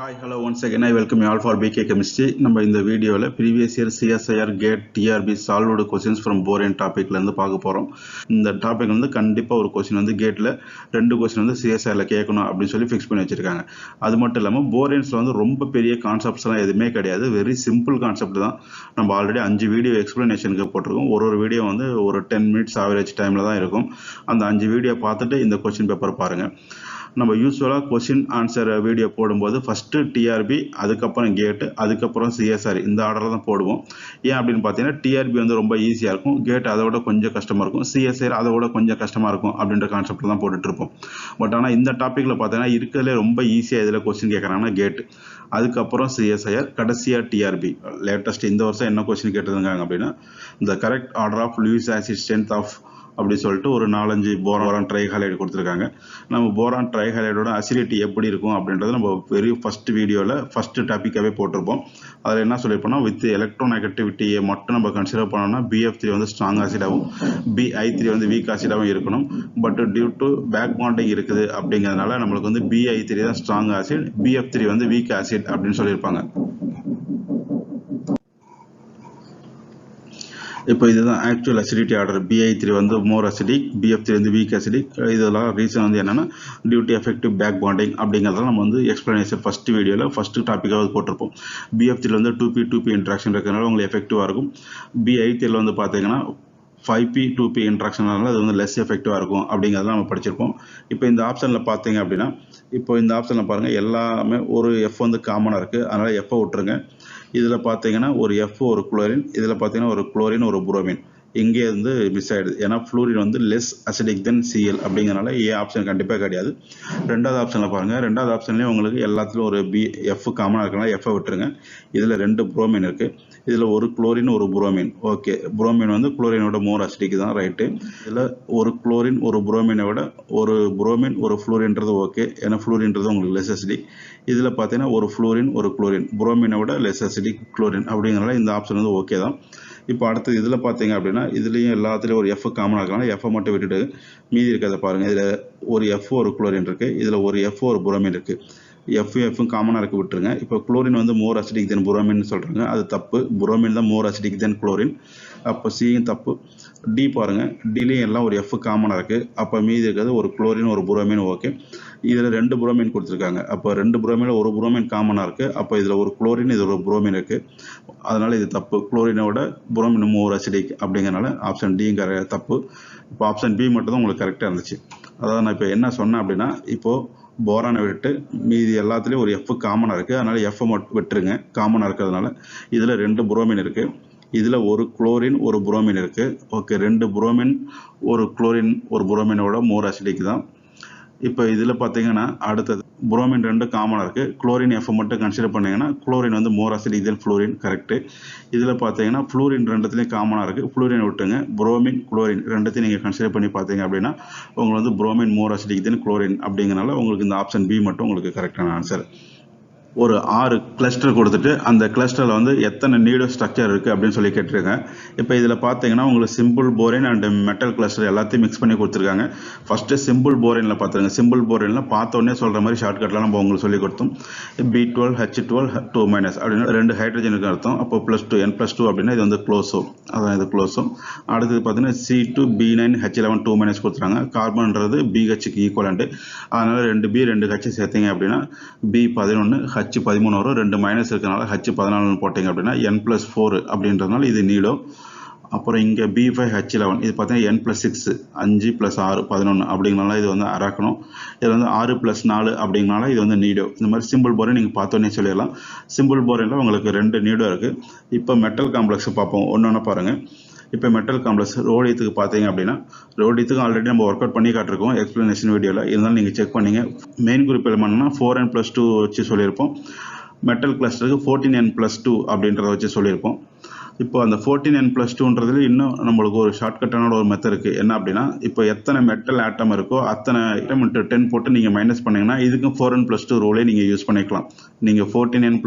Hi, hello. Once again, I welcome you all for BK Chemistry. நம்ம இந்த வீடியோவில் previous year CSIR GATE TRB solved questions from boron டாபிக்ல இருந்து பார்க்க போறோம். இந்த டாபிக் வந்து கண்டிப்பா ஒரு क्वेश्चन வந்து கேட்ல ரெண்டு क्वेश्चन வந்து CSIRல கேட்கணும் அப்படின்னு சொல்லி ஃபிக்ஸ் பண்ணி வச்சிருக்காங்க. அது மட்டும் இல்லாம போரன்ஸ்ல வந்து ரொம்ப பெரிய கான்செப்ட்ஸ் எல்லாம் எதுவுமே கிடையாது. வெரி சிம்பிள் கான்செப்ட் தான். நம்ம ஆல்ரெடி 5 வீடியோ எக்ஸ்பிளனேஷனுக்கு போட்டிருக்கோம். ஒரு வீடியோ வந்து ஒரு 10 minutes ஆவரேஜ் டைம்ல தான் இருக்கும். அந்த 5 வீடியோ பார்த்துட்டு இந்த क्वेश्चन பேப்பர் பாருங்க. நம்ம யூஸ்வலாக கொஸ்டின் ஆன்சர் வீடியோ போடும்போது ஃபஸ்ட்டு டிஆர்பி, அதுக்கப்புறம் கேட்டு, அதுக்கப்புறம் சிஎஸ்ஆர் இந்த ஆர்டரில் தான் போடுவோம். ஏன் அப்படின்னு பார்த்தீங்கன்னா டிஆர்பி வந்து ரொம்ப ஈஸியாக இருக்கும், கேட் அதை விட கொஞ்சம் கஷ்டமாக இருக்கும், சிஎஸ்ஆர் அதை விட கொஞ்சம் கஷ்டமாக இருக்கும் அப்படின்ற கான்செப்டில் தான் போட்டுட்ருப்போம். பட் ஆனால் இந்த டாப்பிக்கில் பார்த்தீங்கன்னா இருக்கிறதுலே ரொம்ப ஈஸியாக இதில் கொஸ்டின் கேட்குறாங்கன்னா கேட்டு, அதுக்கப்புறம் சிஎஸ்ஐஆர், கடைசியாக டிஆர்பி. லேட்டஸ்ட் இந்த வருஷம் என்ன கொஸ்டின் கேட்டிருந்தாங்க அப்படின்னா இந்த correct order of Lewis acid strength of அப்படி சொல்லிட்டு ஒரு 4-5 போரான் ட்ரைஹாலைடு கொடுத்துருக்காங்க. நம்ம போரான் ட்ரைஹாலைடோட அசிடிட்டி எப்படி இருக்கும் அப்படின்றது நம்ம வெரி ஃபர்ஸ்ட் வீடியோவில் ஃபர்ஸ்ட் டாப்பிக்காகவே போட்டிருப்போம். அதில் என்ன சொல்லியிருப்போம்னா வித் எலக்ட்ரோநெகட்டிவிட்டியை மட்டும் நம்ம கன்சிடர் பண்ணோம்னா BF3 வந்து ஸ்ட்ராங் ஆசிடாகவும் BI3 வந்து வீக் ஆசிடாகவும் இருக்கணும். But due to back bonding இருக்குது அப்படிங்கிறதுனால நம்மளுக்கு வந்து BI3 தான் ஸ்ட்ராங் ஆசிட், BF3 வந்து வீக் ஆசிட் அப்படின்னு சொல்லியிருப்பாங்க. இப்போ இதுதான் ஆக்சுவல் அசிடிட்டி ஆர்டர். BI3 வந்து மோர் அசிடிக், BF3 வந்து வீக் அசிடிக். இதெல்லாம் ரீசன் வந்து என்னன்னா due to effective back bonding அப்படிங்கிறத நம்ம வந்து எக்ஸ்பிளனேஷன் ஃபர்ஸ்ட் வீடியோவில் ஃபர்ஸ்ட் டாப்பிக்காக போட்டிருப்போம். BF3 வந்து 2p இன்ட்ராக்ஷன் இருக்கிறதுனால உங்களுக்கு எஃபெக்டிவாக இருக்கும். BI3 வந்து பார்த்தீங்கன்னா 5p 2p இன்ட்ராக்ஷனால அது வந்து லெஸ் எஃபெக்டிவாக இருக்கும் அப்படிங்கிறத நம்ம படிச்சிருப்போம். இப்போ இந்த ஆப்ஷனில் பார்த்தீங்க அப்படின்னா இப்போ இந்த ஆப்ஷனில் பாருங்கள் எல்லாமே ஒரு எஃப் வந்து காமனாக இருக்குது, அதனால் எஃப்பை விட்டுருங்க. இதில் பார்த்தீங்கன்னா ஒரு எஃப் ஒரு குளோரின், இதில் பார்த்தீங்கன்னா ஒரு குளோரின் ஒரு புரோமின் இங்கே வந்து மிஸ் ஆகிடுது. ஏன்னா ஃப்ளூரின் வந்து லெஸ் அசிடிக் தென் Cl அப்படிங்கிறனால ஏ ஆப்ஷன் கண்டிப்பாக கிடையாது. ரெண்டாவது ஆப்ஷனில் பாருங்கள், ரெண்டாவது ஆப்ஷன்லேயே உங்களுக்கு எல்லாத்துலையும் ஒரு எஃப் காமனாக இருக்கனால எஃப்பை விட்டுருங்க. இதில் 2 புரோமின் இருக்குது, இதில் ஒரு குளோரின் ஒரு புரோமின். ஓகே, புரோமின் வந்து குளோரினோட மோர் அசிடிக் தான், ரைட்டு. இதில் ஒரு குளோரின் ஒரு புரோமினை விட ஒரு புரோமின் ஒரு ஃப்ளூரின்றது ஓகே, ஏன்னா ஃப்ளூரின்றது உங்களுக்கு லெஸ் அசிடிக். இதில் பார்த்தீங்கன்னா ஒரு ஃப்ளூரின் ஒரு குளோரின், புரோமினை விட லெஸ் அசிடிக் குளோரின் அப்படிங்கிறனால இந்த ஆப்ஷன் வந்து ஓகே தான். இப்போ அடுத்து இதில் பார்த்தீங்க அப்படின்னா இதுலேயும் எல்லாத்துலேயும் ஒரு எஃப் காமனாக இருக்கலாம், எஃப்பை மட்டும் விட்டுட்டு மீதி இருக்கிறத பாருங்கள். இதில் ஒரு எஃப் ஒரு குளோரின் இருக்குது, இதில் ஒரு எஃப் ஒரு புரோமின் இருக்குது. எஃப்பும் காமனாக இருக்க விட்டுருங்க. இப்போ குளோரின் வந்து மோர் அசிடிக் தென் புரோமின் சொல்கிறாங்க, அது தப்பு. புரோமின் தான் மோர் அசிடிக் தென் குளோரின், அப்போ சியும் தப்பு. டி பாருங்கள், டிலையும் எல்லாம் ஒரு எஃப் காமனாக இருக்குது, அப்போ மீதி இருக்கிறது ஒரு குளோரின் ஒரு புரோமின் ஓகே. இதில் 2 புரோமின் கொடுத்துருக்காங்க, அப்போ 2 புரோமினில் ஒரு புரோமின் காமனாக இருக்குது, அப்போ இதில் ஒரு குளோரின் இது ஒரு புரோமின் இருக்குது, அதனால் இது தப்பு. குளோரினோட புரோமின் மோர் அசிடிக் அப்படிங்கிறனால ஆப்ஷன் டியும் தப்பு. இப்போ ஆப்ஷன் பி மட்டும் தான் உங்களுக்கு கரெக்டாக இருந்துச்சு. அதாவது நான் இப்போ என்ன சொன்னேன் அப்படின்னா இப்போது போரானை விட்டு மீதி எல்லாத்துலேயும் ஒரு எஃப் காமனாக இருக்குது, அதனால் எஃப்பை மட்டும் விட்டுருங்க காமனாக இருக்கிறதுனால. இதில் 2 புரோமின் இருக்குது, இதில் ஒரு குளோரின் ஒரு புரோமின் இருக்குது. ஓகே, 2 புரோமின் ஒரு குளோரின் ஒரு புரோமினோட மோர் அசிடிக் தான். இப்போ இதில் பார்த்தீங்கன்னா அடுத்தது புரோமின் 2 காமனாக இருக்குது, குளோரின் எஃப் மட்டும் கன்சிடர் பண்ணிங்கன்னா குளோரின் வந்து மோர் அசிடிக் தென் ஃப்ளூரின், கரெக்டு. இதில் பார்த்தீங்கன்னா ஃப்ளூரின் 2த்துலேயும் காமனாக இருக்குது, ஃப்ளூரின் விட்டுங்க. புரோமின் குளோரின் 2த்தையும் நீங்கள் கன்சிடர் பண்ணி பார்த்தீங்க அப்படின்னா உங்களுக்கு வந்து புரோமின் மோர் அசிடிக் தென் குளோரின் அப்படிங்கிறனால உங்களுக்கு இந்த ஆப்ஷன் பி மட்டும் உங்களுக்கு கரெக்டான ஆன்சர். ஒரு 6 கிளஸ்டர் கொடுத்துட்டு அந்த கிளஸ்டரில் வந்து எத்தனை நீடோ ஸ்ட்ரக்சர் இருக்குது அப்படின்னு சொல்லி கேட்டிருக்கேன். இப்போ இதில் பார்த்தீங்கன்னா உங்களுக்கு சிம்பிள் போரின் அண்ட் மெட்டல் கிளஸ்டர் எல்லாத்தையும் மிக்ஸ் பண்ணி கொடுத்துருக்காங்க. ஃபஸ்ட்டு சிம்பிள் போரினில் பார்த்துருங்க. சிம்பிள் போரினில் பார்த்தோன்னே சொல்கிற மாதிரி ஷார்ட்கட்லாம் நம்ம உங்களுக்கு சொல்லி கொடுத்தோம். B12 H12 2- அப்படின்னா 2 ஹைட்ரஜனுக்கு அர்த்தம். அப்போ +2 N+2 அப்படின்னா இது வந்து க்ளோஸோ, அதான் இது க்ளோஸோ. அடுத்தது பார்த்தீங்கன்னா C2B9 H11 2- கொடுத்துருக்காங்க. கார்பன்றது BHக்கு ஈக்குவலண்ட்டு, அதனால் 2B 2H சேர்த்திங்க அப்படின்னா B11 H13 வரும். 2 மைனஸ் இருக்கிறனால H14 போட்டிங்க அப்படின்னா N+4 அப்படின்றதுனால இது நீடோ. அப்புறம் இங்கே B5 H11 இது பார்த்தீங்கன்னா N+6 5 + 6 11 அப்படிங்கிறனால இது வந்து அராக்கணும். இது வந்து 6 + 4 அப்படிங்கிறனால இது வந்து நீடோ. இந்த மாதிரி சிம்பிள் போரின் நீங்கள் பார்த்தோன்னே சொல்லிடலாம். சிம்பிள் போரினில் உங்களுக்கு 2 நீடோ இருக்குது. இப்போ மெட்டல் காம்ப்ளெக்ஸ் பார்ப்போம், ஒன்று பாருங்கள். இப்போ மெட்டல் காம்ப்ளெக்ஸ் ரோடியத்துக்கு பார்த்தீங்க அப்படின்னா ரோடியத்துக்கு ஆல்ரெடி நம்ம ஒர்க் அவுட் பண்ணி காட்டிருக்கோம் எக்ஸ்பிளனேஷன் வீடியோவில், இருந்தாலும் நீங்கள் செக் பண்ணிங்க. மெயின் குரூப் எலிமெண்ட்னா 4n+2 வச்சு சொல்லியிருப்போம். மெட்டல் கிளஸ்டருக்கு 14n+2 அப்படின்றத வச்சு சொல்லியிருப்போம். இப்போ அந்த 14n+2ன்றதுல இன்னும் நம்மளுக்கு ஒரு ஷார்ட்கட்டான ஒரு மெத்தட் இருக்குது. என்ன அப்படின்னா, இப்போ எத்தனை மெட்டல் ஆட்டம் இருக்கோ அத்தனை ஐட்டம் இன்ட்டு 10 போட்டு நீங்கள் மைனஸ் பண்ணிங்கன்னா இதுக்கும் 4n+2 ரூலே நீங்கள் யூஸ் பண்ணிக்கலாம். நீங்கள் 14n+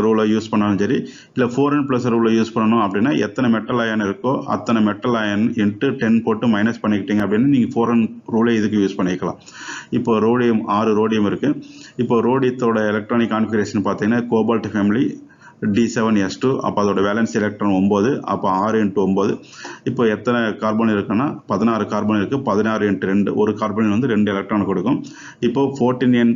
ரூலை யூஸ் பண்ணாலும் சரி, இல்லை 4n+ ரூலை யூஸ் பண்ணணும் அப்படின்னா எத்தனை மெட்டல் அயன் இருக்கோ அத்தனை மெட்டல் அயன் இன்ட்டு 10 போட்டு மைனஸ் பண்ணிக்கிட்டீங்க அப்படின்னு நீங்கள் 4n ரூலை இதுக்கு யூஸ் பண்ணிக்கலாம். இப்போ ரோடியம் 6 ரோடியம் இருக்குது. இப்போ ரோடியத்தோட எலக்ட்ரானிக் கான்ஃபிகரேஷன் பார்த்தீங்கன்னா கோபால்ட் ஃபேமிலி D7s2. அப்போ அதோட வேலன்ஸ் எலக்ட்ரான் 9. அப்போ 6 × 9. இப்போ எத்தனை கார்பன் இருக்குன்னா 16 கார்பன் இருக்குது. 16 × 2 ஒரு கார்பன் வந்து 2 எலக்ட்ரான் கொடுக்கும். இப்போ 14n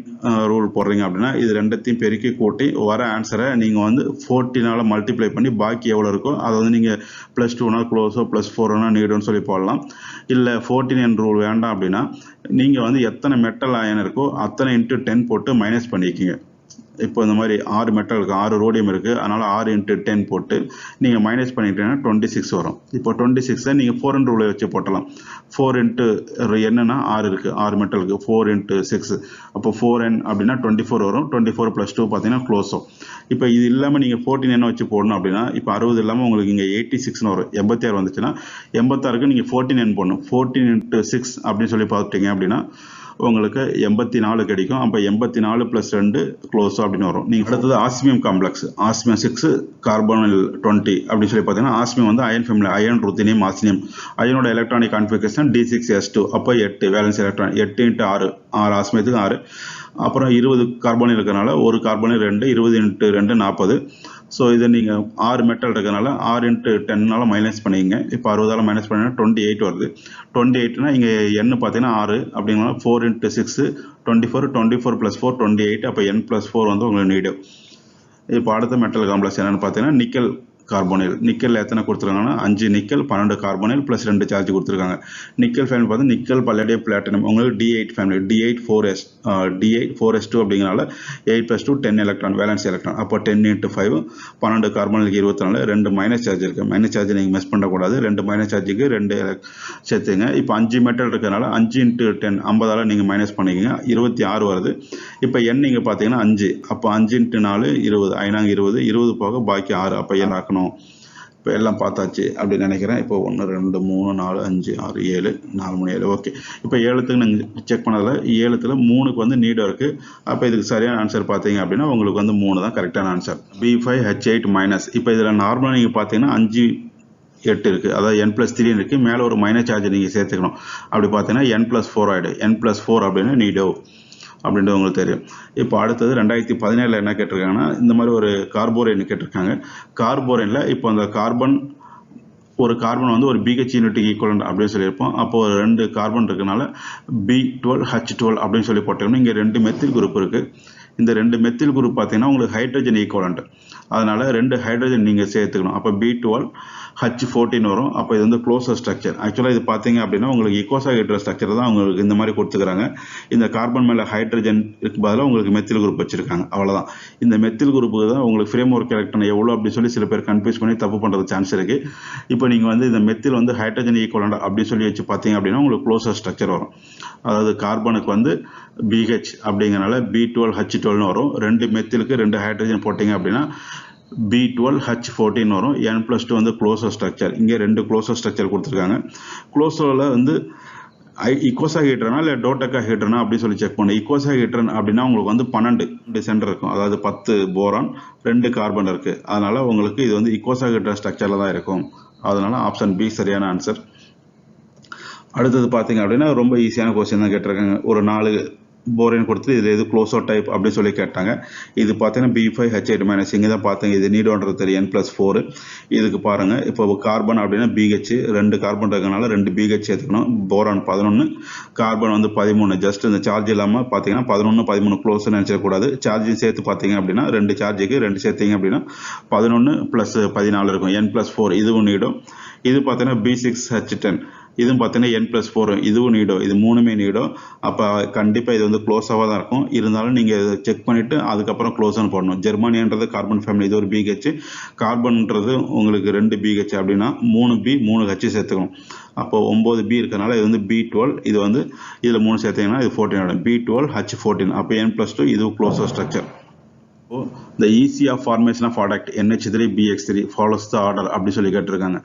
ரூல் போடுறீங்க அப்படின்னா இது ரெண்டத்தையும் பெருக்கி கூட்டி வர ஆன்சரை நீங்கள் வந்து 14ஆல் மல்டிப்ளை பண்ணி பாக்கி எவ்வளோ இருக்கோ அதை வந்து நீங்கள் +2னா க்ளோஸோ +4னா நீடோன்னு சொல்லி போடலாம். இல்லை 14n ரூல் வேண்டாம் அப்படின்னா நீங்கள் வந்து எத்தனை மெட்டல் அயன் இருக்கோ அத்தனை × 10 போட்டு மைனஸ் பண்ணிக்கிங்க. இப்போ இந்த மாதிரி 6 மெட்டல் இருக்குது, 6 ரோடியம் இருக்குது. அதனால் 6 × 10 போட்டு நீங்கள் மைனஸ் பண்ணிட்டீங்கன்னா 26 வரும். இப்போ 26 நீங்கள் 4n ரூலை வச்சு போட்டலாம். 4 × என்னன்னா 6 இருக்குது, 6 மெட்டல் இருக்குது. 4 × 6 அப்போ 4n அப்படின்னா 24 வரும். 24 + 2 பார்த்தீங்கன்னா க்ளோஸோ. இப்போ இது இல்லாமல் நீங்கள் 14n வச்சு போடணும் அப்படின்னா இப்போ 60 இல்லாமல் உங்களுக்கு இங்கே 86ன்னு வரும். 86 வந்துச்சுன்னா 86க்கு நீங்கள் 14n போடணும். 14 × 6 அப்படின்னு சொல்லி பார்த்துட்டீங்க அப்படின்னா உங்களுக்கு 84 கிடைக்கும். அப்போ 84 + 2 க்ளோஸோ அப்படின்னு வரும். நீங்கள் அடுத்தது ஆஸ்மியம் காம்ப்ளெக்ஸ், ஆஸ்மியம் 6 கார்பனில் 20 அப்படின்னு சொல்லி பார்த்தீங்கன்னா ஆஸ்மியம் வந்து iron family, iron ruthenium osmium. அயனோட எலக்ட்ரானிக் கான்ஃபிகரேஷன் D6s2. அப்போ 8 வேலன்ஸ் எலக்ட்ரான், 8 × 6 6 ஆஸ்மியத்துக்கு 6. அப்புறம் 20 கார்பன் இருக்கிறனால ஒரு கார்பன் 2, 20 × 2 40. ஸோ இதை நீங்கள் 6 மெட்டல் இருக்கிறனால 6 × 10ஆல் மைனஸ் பண்ணிங்க. இப்போ 60ஆல் மைனஸ் பண்ணிங்கன்னா 28 வருது. 28னா இங்கே n பார்த்தீங்கன்னா 6 அப்படின்னா 4 × 6 24, 24 + 4 28. அப்போ n+4 வந்து உங்களுக்கு நீடு. இப்போ அடுத்த மெட்டல் காம்ப்ளெக்ஸ் என்னென்னு பார்த்தீங்கன்னா நிக்கல் கார்போனைல். நிக்கல் எத்தனை கொடுத்துருக்காங்கன்னா 5 நிக்கல் 12 கார்போனைல் + 2 சார்ஜ் கொடுத்துருக்காங்க. நிக்கல் ஃபேமிலி பார்த்து நிக்கல் பல்லடியம் பிளாட்டினம் உங்களுக்கு D8 ஃபேமிலி, D8 4s2 அப்படிங்கிறனால 8 + 2 10 எலக்ட்ரான் வேலன்ஸ் எலக்ட்ரான். அப்போ 10 × 5 12 கார்பனுக்கு 24. 2 மைனஸ் சார்ஜ் இருக்குது. மைனஸ் சார்ஜ் நீங்கள் மிஸ் பண்ணக்கூடாது. 2 மைனஸ் சார்ஜுக்கு 2 சேர்த்துங்க. இப்போ 5 மெட்டல் இருக்கிறனால 5 × 10 50ஆல் நீங்கள் மைனஸ் பண்ணிக்கங்க. 26 வருது. இப்போ n நீங்கள் பார்த்தீங்கன்னா 5. அப்போ 5 × 4 20, 5 20, 20 போக பாக்கி 6. அப்போ n ஆக்கணும். இப்போ எல்லாம் பார்த்தாச்சு அப்படின்னு நினைக்கிறேன். இப்போ 1 2 3 4 5 6 7 4 3 7. ஓகே. இப்போ 7த்துக்கு நீங்கள் செக் பண்ணதில் 7த்தில் 3க்கு வந்து நீடம் இருக்குது. அப்போ இதுக்கு சரியான ஆன்சர் பார்த்தீங்க அப்படின்னா உங்களுக்கு வந்து 3 தான் கரெக்டான ஆன்சர். B5H8-. இப்போ இதில் நார்மலாக நீங்கள் பார்த்தீங்கன்னா 5 8 இருக்குது, அதாவது n+3 இருக்குது. மேலே ஒரு மைனஸ் சார்ஜ் நீங்கள் சேர்த்துக்கணும். அப்படி பார்த்தீங்கன்னா n+4 ஆகிடும். n+4 அப்படின்னு நீடோ அப்படின்றது உங்களுக்கு தெரியும். இப்போ அடுத்தது 2017 என்ன கேட்டிருக்காங்கன்னா இந்த மாதிரி ஒரு கார்போரேன் கேட்டிருக்காங்க. கார்போரேனில் இப்போ அந்த ஒரு கார்பன் வந்து ஒரு BH யூனிட்டுக்கு ஈக்குவலண்ட் அப்படின்னு சொல்லியிருப்போம். அப்போ ஒரு 2 கார்பன் இருக்கனால B12H12 அப்படின்னு சொல்லி போட்டோம்னா இங்கே 2 மெத்தில் குரூப் இருக்குது. இந்த 2 மெத்தில் குரூப் பார்த்தீங்கன்னா உங்களுக்கு ஹைட்ரஜன் ஈக்குவலண்ட். அதனால் 2 ஹைட்ரஜன் நீங்கள் சேர்த்துக்கணும். அப்போ B12H14 வரும். அப்போ இது வந்து க்ளோஸர் ஸ்ட்ரக்சர். ஆக்சுவலாக இது பார்த்தீங்க அப்படின்னா உங்களுக்கு இக்கோசாஹெட்ரல் ஸ்ட்ரக்சர் தான் உங்களுக்கு இந்த மாதிரி கொடுத்துக்கிறாங்க. இந்த கார்பன் மேலே ஹைட்ரஜன் பதிலாக உங்களுக்கு மெத்தில் குரூப் வச்சுருக்காங்க. அவ்வளோதான். இந்த மெத்தில் குரூப்புக்கு தான் உங்களுக்கு ஃப்ரேம் ஒர்க் எலக்ட்ரான் எவ்வளோ அப்படின்னு சொல்லி சில பேர் கன்ஃபியூஸ் பண்ணி தப்பு பண்ணுறது சான்ஸ் இருக்குது. இப்போ நீங்கள் வந்து இந்த மெத்தில் வந்து ஹைட்ரஜன் ஈக்குவலண்ட் அப்படின்னு சொல்லி வச்சு பார்த்தீங்க அப்படின்னா உங்களுக்கு க்ளோஸர் ஸ்ட்ரக்சர் வரும். அதாவது கார்பனுக்கு வந்து BH அப்படிங்கிறனால B12H12 வரும். 2 மெத்திலுக்கு 2 ஹைட்ரஜன் போட்டிங்க அப்படின்னா B12H14 வரும். n+2 வந்து க்ளோஸர் ஸ்ட்ரக்சர். இங்கே 2 க்ளோஸர் ஸ்ட்ரக்சர் கொடுத்துருக்காங்க. க்ளோஸரில் வந்து இக்கோசாஹெட்ரனா இல்லை டோடெக்காஹெட்ரனா அப்படின்னு சொல்லி செக் பண்ணணும். இக்கோசாஹெட்ரன் அப்படின்னா உங்களுக்கு வந்து 12 சென்டர் இருக்கும். அதாவது 10 போரான் 2 கார்பன் இருக்குது. அதனால் உங்களுக்கு இது வந்து இக்கோசாஹெட்ரன் ஸ்ட்ரக்சரில் தான் இருக்கும். அதனால் ஆப்ஷன் B சரியான ஆன்சர். அடுத்தது பார்த்தீங்க அப்படின்னா ரொம்ப ஈஸியான கொஸ்டின் தான் கேட்டிருக்காங்க. ஒரு 4 போரேன் கொடுத்து இதில் எது க்ளோஸோ டைப் அப்படின்னு சொல்லி கேட்டாங்க. இது பார்த்தீங்கன்னா B5H8-. இங்கே தான் பார்த்தீங்க இது நீடோன்றது தெரியும் n+4. இதுக்கு பாருங்கள் இப்போ கார்பன் அப்படின்னா BH 2 கார்பன் இருக்கனால 2 BH சேர்த்துக்கணும். போரான் 11, கார்பன் வந்து 13. ஜஸ்ட் இந்த சார்ஜ் இல்லாமல் பார்த்தீங்கன்னா 11 13 க்ளோஸ்ன்னு நினச்சிடக்கூடாது. சார்ஜையும் சேர்த்து பார்த்தீங்க அப்படின்னா 2 சார்ஜுக்கு 2 சேர்த்திங்க அப்படின்னா 11 + 14 இருக்கும். n+4 இதுவும் நீடும். இது பார்த்தீங்கன்னா B6H10 இதுவும் பார்த்தீங்கன்னா n+4 இதுவும் நீடும். இது 3மே நீடும். அப்போ கண்டிப்பாக இது வந்து க்ளோஸாக தான் இருக்கும். இருந்தாலும் நீங்கள் செக் பண்ணிவிட்டு அதுக்கப்புறம் க்ளோஸ்னு போடணும். ஜெர்மானியன்றது கார்பன் ஃபேமிலி, இது ஒரு BH. கார்பன்ன்றது உங்களுக்கு 2 BH அப்படின்னா 3B 3H சேர்த்துக்கணும். அப்போ 9B இருக்கனால இது வந்து B12. இது வந்து இதில் 3 சேர்த்திங்கன்னா இது 14 ஆகிடும். B12H14. அப்போ n+2 இதுவும் closure structure. The EC of formation of product NH3BX3 follows the order அப்படி சொல்லி கேட்டிருக்காங்க.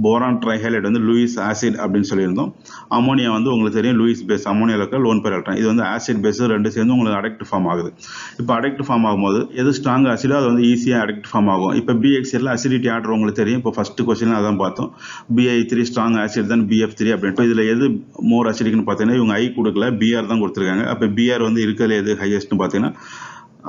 போரான் ட்ரைஹைலைட் வந்து லூயிஸ் ஆசிட் அப்படின்னு சொல்லியிருந்தோம். அமோனியா வந்து உங்களுக்கு தெரியும் லூயிஸ் பேஸ், அமோனியா இருக்க லோன் பேர் எலக்ட்ரான். இது வந்து ஆசிட் பேஸ் ரெண்டு சேர்ந்து உங்களுக்கு அடக்ட் ஃபார்ம் ஆகுது. இப்போ அடக்ட் ஃபார்ம் ஆகும்போது எது ஸ்ட்ராங் ஆசிடோ அது வந்து ஈஸியாக அடக்ட் ஃபார்ம் ஆகும். இப்போ BX3ல அசிடிட்டி ஆர்டர் உங்களுக்கு தெரியும். இப்போ ஃபர்ஸ்ட் கொஸ்டின் அதான் பார்த்தோம். BI3 ஸ்ட்ராங் ஆசிட் தான் BF3 அப்படின்ட்டு. இதில் எது மோர் அசிடிக்னு பார்த்தீங்கன்னா இவங்க ஐ கொடுக்கல, BR தான் கொடுத்துருக்காங்க. அப்போ BR வந்து இருக்கிறதுல எது ஹையஸ்ட்னு பார்த்தீங்கன்னா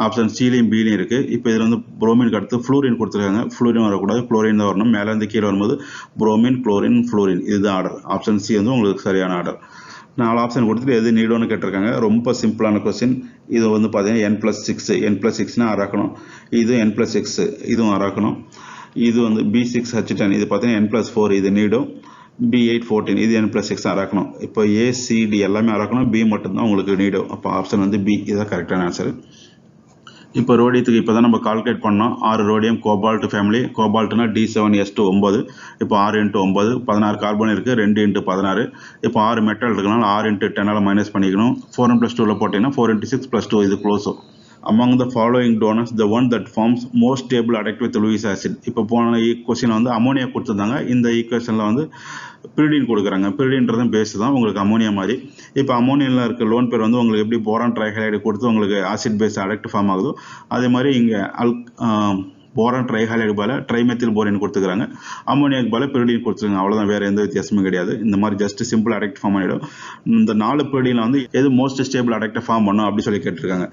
ஆப்ஷன் சிலையும் பிலையும் இருக்குது. இப்போ இதில் வந்து புரோமின் அடுத்து ஃப்ளூரின் கொடுத்துருக்காங்க. ஃப்ளூரின் வரக்கூடாது, குளோரின் தான் வரணும். மேலே இருந்து கீழே வரும்போது புரோமின், குளோரின், ஃப்ளூரின், இதுதான் ஆர்டர். ஆப்ஷன் சி வந்து உங்களுக்கு சரியான ஆர்டர். 4 ஆப்ஷன் கொடுத்துட்டு எது நீடோன்னு கேட்டிருக்காங்க. ரொம்ப சிம்பிளான கொஸ்டின். இது வந்து பார்த்தீங்கன்னா N+6, N+6னா ஆராக்கணும். இது N+6, இதுவும் ஆராக்கணும். இது வந்து B6H10, இது பார்த்தீங்கன்னா N+4, இது நீடும். B814, இது N+6 ஆராக்கணும். இப்போ ACD எல்லாமே ஆராக்கணும், B மட்டும்தான் உங்களுக்கு நீடும். அப்போ ஆப்ஷன் வந்து B, இதுதான் கரெக்டான ஆன்சர். இப்போ ரோடியத்துக்கு இப்போ தான் நம்ம கால்குலேட் பண்ணோம். 6 ரோடியம் கோபால்ட் ஃபேமிலி. கோபால்ட்னா D7S2 9. இப்போ 6 × 9 16 கார்பன் இருக்குது, 2 × 16. இப்போ 6 மெட்டல் இருக்குனால 6 × 10 மைனஸ் பண்ணிக்கணும். 4n+2ல போட்டிங்கன்னா 4 × 6 + 2, இது க்ளோஸோ. Among the following donors, the one that forms most stable adduct with Lewis acid. இப்போ போன கொஸ்டின் வந்து அமோனியா கொடுத்துருந்தாங்க. இந்த ஈக்குவேஷனில் வந்து பிரிடின் கொடுக்குறாங்க. பிரிடின்றது பேஸ் தான் உங்களுக்கு அமோனியா மாதிரி. இப்போ அமோனியாவில் இருக்க லோன் பேர் வந்து உங்களுக்கு எப்படி போரான் ட்ரைஹைலைடு கொடுத்து உங்களுக்கு ஆசிட் பேஸ் அடக்ட் ஃபார்ம் ஆகுதோ அதே மாதிரி இங்கே போரான் ட்ரைஹைலைடு போல ட்ரைமெத்தில் போரின் கொடுத்துக்கிறாங்க. அமோனியாக்கு போல பிரிடின் கொடுத்துருங்க. அவ்வளோதான், வேறு எந்த வித்தியாசமும் கிடையாது. இந்த மாதிரி ஜஸ்ட் சிம்பிள் அடக்ட் ஃபார்ம் ஆகிடும். இந்த 4 பிரிடினில் வந்து எது மோஸ்ட் ஸ்டேபிள் அடக்ட் ஃபார்ம் பண்ணும் அப்படி சொல்லி கேட்டிருக்காங்க.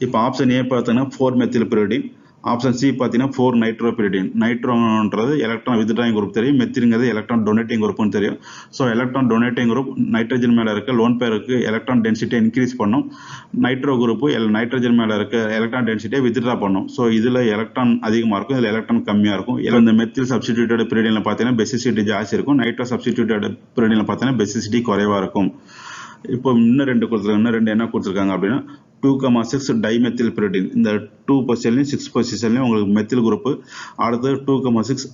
இப்போ ஆப்ஷன் ஏ பார்த்தீங்கன்னா 4-மெத்தில் பிரிடின். ஆப்ஷன் சி பார்த்தீங்கன்னா 4-நைட்ரோபிரிடின். நைட்ரோன்றது எலக்ட்ரான் வித்ட்ராயிங் குரூப் தெரியும், மெத்தில்ங்கிறது எலக்ட்ரான் டொனேட்டிங் குரூப்னு தெரியும். So electron donating group nitrogen மேலே இருக்க லோன் பேருக்கு எலக்ட்ரான் டென்சிட்டியை இன்க்ரீஸ் பண்ணும். நைட்ரோ குரூப்பு நைட்ரஜன் மேலே இருக்க எலக்ட்ரான் டென்சிட்டியை வித்ட்ரா பண்ணும். ஸோ இதில் எலக்ட்ரான் அதிகமாக இருக்கும், இதில் எலக்ட்ரான் கம்மியாக இருக்கும். இந்த மெத்தில் சப்ஸ்டிடியூட்டட் பிரிடினில் பார்த்தீங்கன்னா பெசிசிட்டி ஜாஸ்தி இருக்கும். நைட்ரோ சப்ஸ்டிடியூட்டட் பிரிடினில் பார்த்தீங்கன்னா பெசிசிட்டி குறைவாக இருக்கும். இப்போ இன்னும் 2 கொடுத்துருக்காங்க. இன்னும் 2 என்ன கொடுத்துருக்காங்க அப்படின்னா 2,6 டைமெத்தில் பிரிடின். இந்த 2 பொசிஷன்லையும் 6 பொசிஷன்லையும் உங்களுக்கு மெத்தில் குரூப். அடுத்து 2,6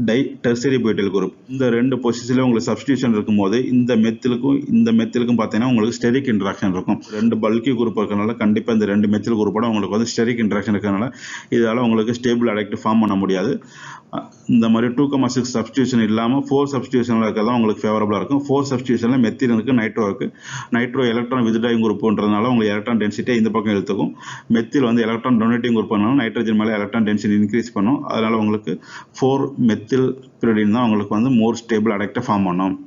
டை டெர்சரி பியூட்டைல் குரூப். இந்த 2 பொசிஷன்லையும் உங்களுக்கு சப்ஸ்டியூஷன் இருக்கும்போது இந்த மெத்திலுக்கும் பார்த்தீங்கன்னா உங்களுக்கு ஸ்டெரிக் இன்ட்ராக்ஷன் இருக்கும். 2 பல்கி குரூப் இருக்கிறனால கண்டிப்பாக இந்த 2 மெத்தில் குரூப்போட உங்களுக்கு வந்து ஸ்டெரிக் இன்ட்ராக்ஷன் இருக்கிறனால இதால் உங்களுக்கு ஸ்டேபிள் அடக்ட் ஃபார்ம் பண்ண முடியாது. இந்த மாதிரி 2,6 சப்ஸ்டியூஷன் இல்லாமல் 4 சப்ஸ்டியூஷனில் இருக்கிறதா உங்களுக்கு ஃபேவரபுளாக இருக்கும். 4 சப்ஸ்டியூஷனில் மெத்தில் இருக்குது, நைட்ரோ இருக்குது. நைட்ரோ எலக்ட்ரான் வித்ட்ராயிங் குரூப்ன்றதுனால உங்களுக்கு எலக்ட்ரான் டென்சிட்டியை இந்த பக்கம் எடுத்துக்கும். மெத்தில் வந்து எலக்ட்ரான் டொனேட்டிங் குரூப்னால நைட்ரஜன் மேலே எலக்ட்ரான் டென்சிட்டி இன்க்ரீஸ் பண்ணும். அதனால் உங்களுக்கு 4-மெத்தில் பிரிடின் தான் உங்களுக்கு வந்து மோர் ஸ்டேபிள் அடக்ட் ஃபார்ம் பண்ணும்.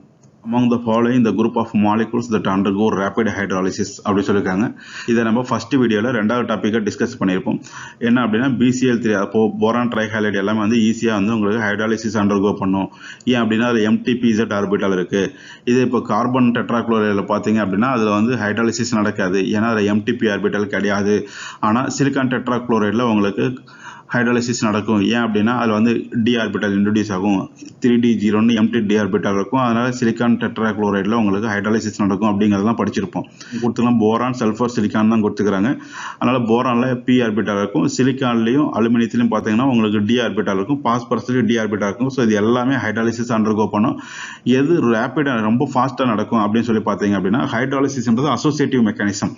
Among the following the group of molecules that undergo rapid hydrolysis அப்படி சொல்லியிருக்காங்க. இதை நம்ம ஃபர்ஸ்ட் வீடியோவில் 2வது டாப்பிக்கை டிஸ்கஸ் பண்ணியிருப்போம். என்ன அப்படின்னா BCl3, அப்போ போரான் ட்ரைஹைலைடு எல்லாமே வந்து ஈஸியாக வந்து உங்களுக்கு ஹைட்ராலிசிஸ் அண்டர்கோ பண்ணும். ஏன் அப்படின்னா அது MTPZ ஆர்பிட்டால் இருக்குது. இது இப்போ கார்பன் டெட்ராக்ளோரைடில் பார்த்தீங்க அப்படின்னா அதில் வந்து ஹைட்ராலிசிஸ் நடக்காது, ஏன்னா அதில் MTP ஆர்பிட்டால் கிடையாது. ஆனால் சிலிக்கான் டெட்ராக்ளோரைடில் உங்களுக்கு ஹைட்ராலிசிஸ் நடக்கும். ஏன் அப்படின்னா அதில் வந்து டி ஆர்பிட்டால் இன்ட்ரடியூஸ் ஆகும். 3D0 எம்டி டி ஆர்பிட்டால் இருக்கும். அதனால் சிலிக்கான் டெட்ராக்ளோரைடில் உங்களுக்கு ஹைட்ராலிசிஸ் நடக்கும் அப்படிங்கிறதெல்லாம் படிச்சிருப்போம். கொடுத்துக்கலாம் போரான் சல்ஃபர் சிலிக்கான் தான் கொடுத்துக்கிறாங்க. அதனால் போரானில் பி ஆர்பிட்டால் இருக்கும். சிலிக்கான்லையும் அலுமினியத்திலையும் பார்த்தீங்கன்னா உங்களுக்கு டி ஆர்பிட்டால் இருக்கும். பாஸ்பரஸ்லையும் டி ஆர்பிட்டால் இருக்கும். ஸோ இது எல்லாமே ஹைட்ராலிசிஸ் அண்டர்கோ பண்ணும். எது ரேப்பிடாக ரொம்ப ஃபாஸ்ட்டாக நடக்கும் அப்படின்னு சொல்லி பார்த்தீங்க அப்படின்னா ஹைட்ராலிசிஸ்ன்றது அசோசியேட்டிவ் மெக்கானிசம்.